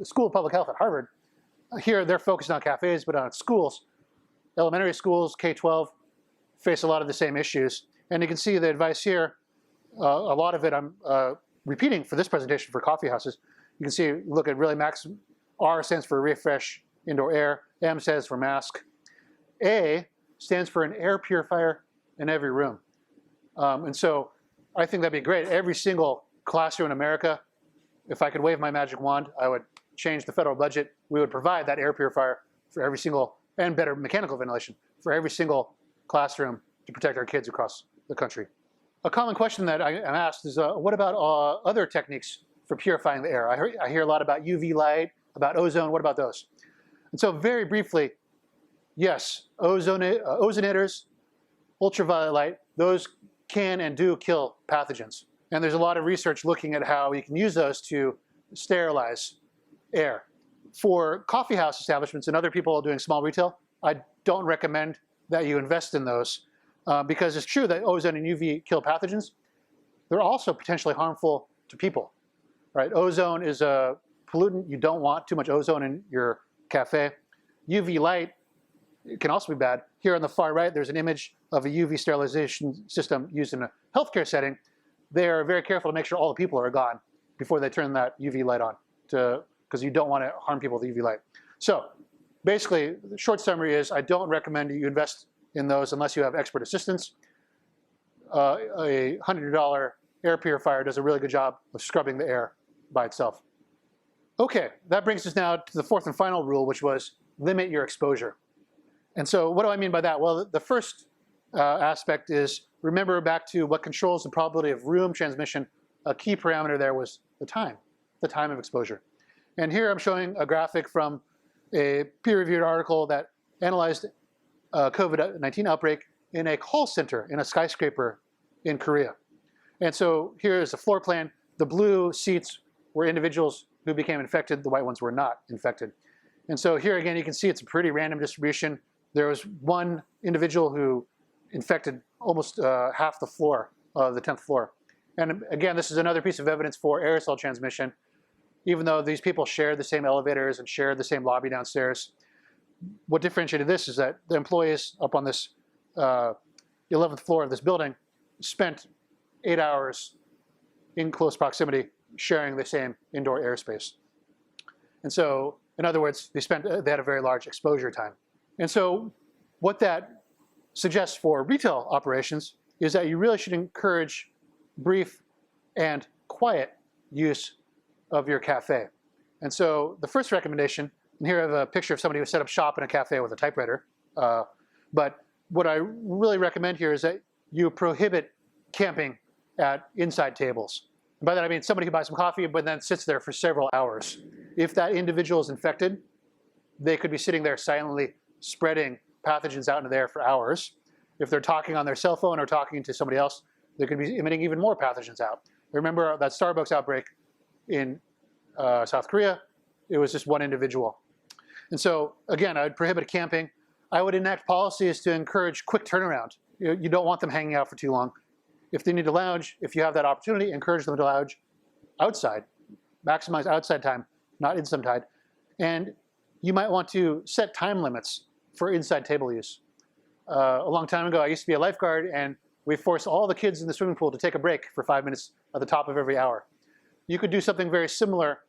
School of Public Health at Harvard. Here, they're focused on cafes, but on schools. Elementary schools, K-12, face a lot of the same issues. And you can see the advice here. A lot of it I'm repeating for this presentation for coffee houses. You can see, look at really maximum. R stands for refresh indoor air. M stands for mask. A stands for an air purifier in every room. And so I think that'd be great. Every single classroom in America, if I could wave my magic wand, I would change the federal budget. We would provide that air purifier for every single, and better mechanical ventilation for every single classroom to protect our kids across the country. A common question that I'm asked is, what about other techniques for purifying the air? I hear a lot about UV light, about ozone. What about those? And so very briefly, yes, ozonators, ultraviolet light, those can and do kill pathogens. And there's a lot of research looking at how you can use those to sterilize air. For coffee house establishments and other people doing small retail, I don't recommend that you invest in those because it's true that ozone and UV kill pathogens. They're also potentially harmful to people, right? Ozone is a pollutant. You don't want too much ozone in your cafe. UV light, it can also be bad. Here on the far right, there's an image of a UV sterilization system used in a healthcare setting. They are very careful to make sure all the people are gone before they turn that UV light on, because you don't want to harm people with UV light. So basically, the short summary is I don't recommend you invest in those unless you have expert assistance. A $100 air purifier does a really good job of scrubbing the air by itself. Okay, that brings us now to the fourth and final rule, which was limit your exposure. And so what do I mean by that? Well, the first aspect is remember back to what controls the probability of room transmission. A key parameter there was the time of exposure. And here I'm showing a graphic from a peer-reviewed article that analyzed a COVID-19 outbreak in a call center in a skyscraper in Korea. And so here is a floor plan. The blue seats were individuals who became infected. The white ones were not infected. And so here again, you can see it's a pretty random distribution. There was one individual who infected almost half the floor of the 10th floor. And again, this is another piece of evidence for aerosol transmission. Even though these people shared the same elevators and shared the same lobby downstairs, what differentiated this is that the employees up on this 11th floor of this building spent 8 hours in close proximity sharing the same indoor airspace. And so, in other words, they had a very large exposure time. And so what that suggests for retail operations is that you really should encourage brief and quiet use of your cafe. And so the first recommendation, and here I have a picture of somebody who set up shop in a cafe with a typewriter. But what I really recommend here is that you prohibit camping at inside tables. And by that I mean somebody who buys some coffee but then sits there for several hours. If that individual is infected, they could be sitting there silently spreading pathogens out into the air for hours. If they're talking on their cell phone or talking to somebody else, they could be emitting even more pathogens out. Remember that Starbucks outbreak in South Korea? It was just one individual. And so, again, I would prohibit camping. I would enact policies to encourage quick turnaround. You don't want them hanging out for too long. If they need to lounge, if you have that opportunity, encourage them to lounge outside. Maximize outside time, not inside time. And you might want to set time limits for inside table use. A long time ago, I used to be a lifeguard, and we forced all the kids in the swimming pool to take a break for 5 minutes at the top of every hour. You could do something very similar,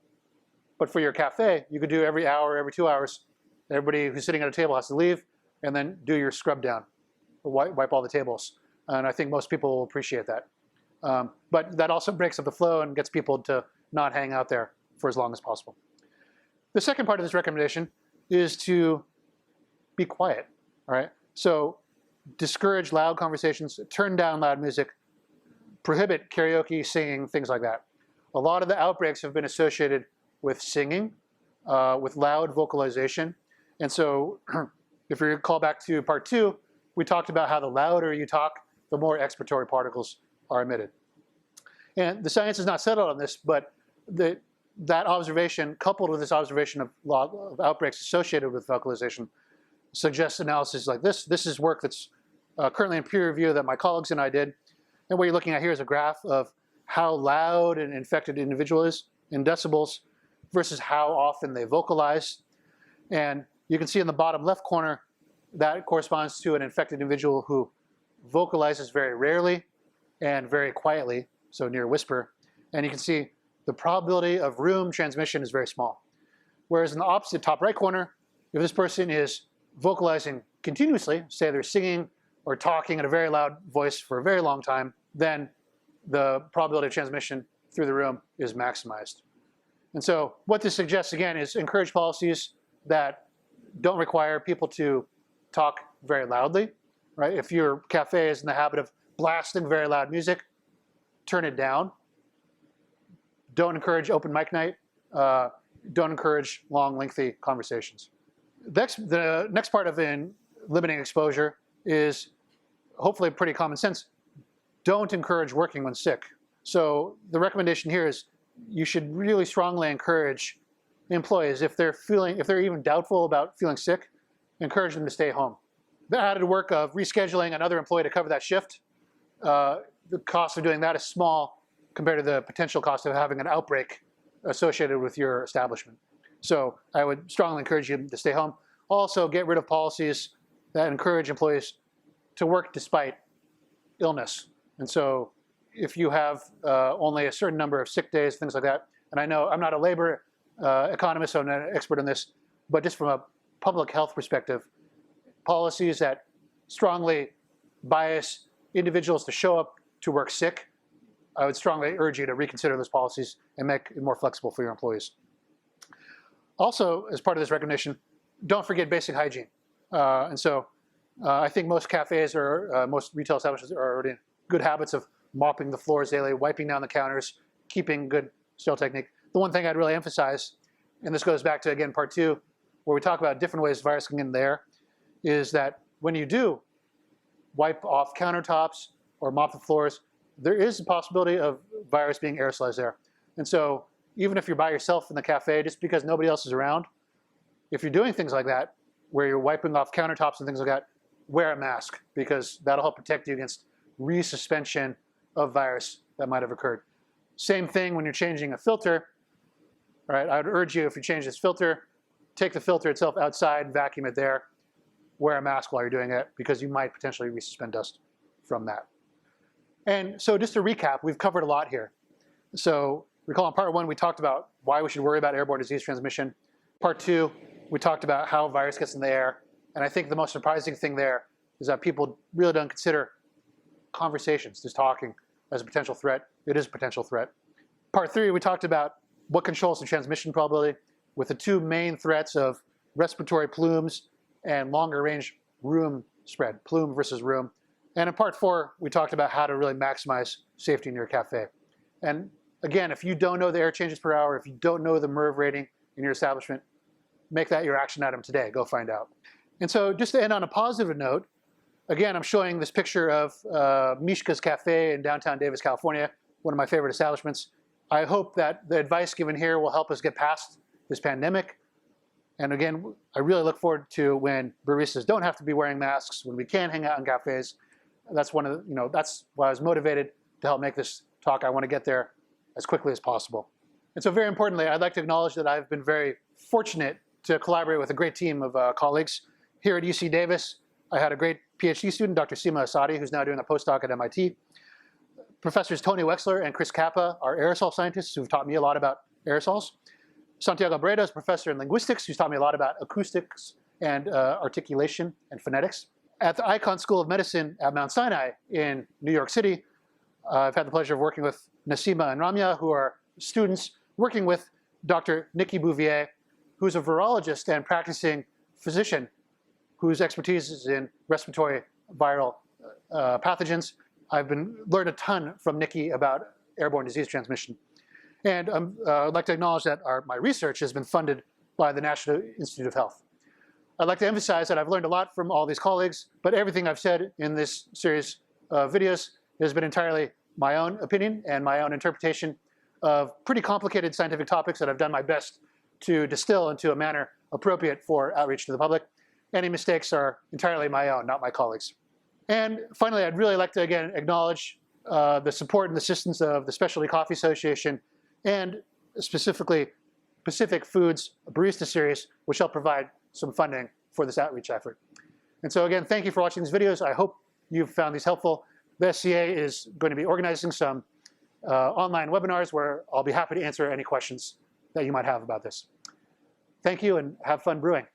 but for your cafe, you could do every hour, every 2 hours. Everybody who's sitting at a table has to leave, and then do your scrub down, wipe all the tables. And I think most people will appreciate that. But that also breaks up the flow and gets people to not hang out there for as long as possible. The second part of this recommendation is to be quiet, all right? So discourage loud conversations, turn down loud music, prohibit karaoke, singing, things like that. A lot of the outbreaks have been associated with singing, with loud vocalization. And so if you recall back to part 2, we talked about how the louder you talk, the more expiratory particles are emitted. And the science is not settled on this, but that observation, coupled with this observation of outbreaks associated with vocalization, suggests analysis like this. This is work that's currently in peer review that my colleagues and I did. And what you're looking at here is a graph of how loud an infected individual is in decibels versus how often they vocalize. And you can see in the bottom left corner, that corresponds to an infected individual who vocalizes very rarely and very quietly, so near whisper. And you can see the probability of room transmission is very small. Whereas in the opposite top right corner, if this person is vocalizing continuously, say they're singing or talking at a very loud voice for a very long time, then the probability of transmission through the room is maximized. And so what this suggests, again, is encourage policies that don't require people to talk very loudly, right? If your cafe is in the habit of blasting very loud music, turn it down. Don't encourage open mic night. Don't encourage long, lengthy conversations. The next part of limiting exposure is hopefully pretty common sense. Don't encourage working when sick. So the recommendation here is you should really strongly encourage employees, if they're even doubtful about feeling sick, encourage them to stay home. The added work of rescheduling another employee to cover that shift, the cost of doing that is small compared to the potential cost of having an outbreak associated with your establishment. So I would strongly encourage you to stay home. Also, get rid of policies that encourage employees to work despite illness. And so if you have only a certain number of sick days, things like that, and I know I'm not a labor economist, so I'm not an expert on this, but just from a public health perspective, policies that strongly bias individuals to show up to work sick, I would strongly urge you to reconsider those policies and make it more flexible for your employees. Also, as part of this recognition, don't forget basic hygiene. And so I think most cafes or most retail establishments are already in good habits of mopping the floors daily, wiping down the counters, keeping good sterile technique. The one thing I'd really emphasize, and this goes back to, again, part 2, where we talk about different ways virus can get in there, is that when you do wipe off countertops or mop the floors, there is a possibility of virus being aerosolized there. And so even if you're by yourself in the cafe, just because nobody else is around, if you're doing things like that, where you're wiping off countertops and things like that, wear a mask, because that'll help protect you against resuspension of virus that might have occurred. Same thing when you're changing a filter. All right, I would urge you, if you change this filter, take the filter itself outside, vacuum it there, wear a mask while you're doing it, because you might potentially resuspend dust from that. And so just to recap, we've covered a lot here. So recall in part 1, we talked about why we should worry about airborne disease transmission. Part 2, we talked about how virus gets in the air. And I think the most surprising thing there is that people really don't consider conversations, just talking, as a potential threat. It is a potential threat. Part 3, we talked about what controls the transmission probability, with the 2 main threats of respiratory plumes and longer range room spread, plume versus room. And in part 4, we talked about how to really maximize safety in your cafe. And again, if you don't know the air changes per hour, if you don't know the MERV rating in your establishment, make that your action item today. Go find out. And so just to end on a positive note, again, I'm showing this picture of Mishka's Cafe in downtown Davis, California, one of my favorite establishments. I hope that the advice given here will help us get past this pandemic. And again, I really look forward to when baristas don't have to be wearing masks, when we can hang out in cafes. That's one of the, that's why I was motivated to help make this talk. I want to get there as quickly as possible. And so very importantly, I'd like to acknowledge that I've been very fortunate to collaborate with a great team of colleagues. Here at UC Davis, I had a great PhD student, Dr. Seema Asadi, who's now doing a postdoc at MIT. Professors Tony Wexler and Chris Kappa are aerosol scientists who've taught me a lot about aerosols. Santiago Breda is a professor in linguistics who's taught me a lot about acoustics and articulation and phonetics. At the Icahn School of Medicine at Mount Sinai in New York City, I've had the pleasure of working with Nasima and Ramya, who are students working with Dr. Nikki Bouvier, who's a virologist and practicing physician whose expertise is in respiratory viral pathogens. I've learned a ton from Nikki about airborne disease transmission. And I'd like to acknowledge that my research has been funded by the National Institute of Health. I'd like to emphasize that I've learned a lot from all these colleagues, but everything I've said in this series of videos has been entirely my own opinion and my own interpretation of pretty complicated scientific topics that I've done my best to distill into a manner appropriate for outreach to the public. Any mistakes are entirely my own, not my colleagues. And finally, I'd really like to, again, acknowledge the support and assistance of the Specialty Coffee Association and specifically Pacific Foods Barista Series, which helped provide some funding for this outreach effort. And so again, thank you for watching these videos. I hope you've found these helpful. The SCA is going to be organizing some online webinars where I'll be happy to answer any questions that you might have about this. Thank you and have fun brewing.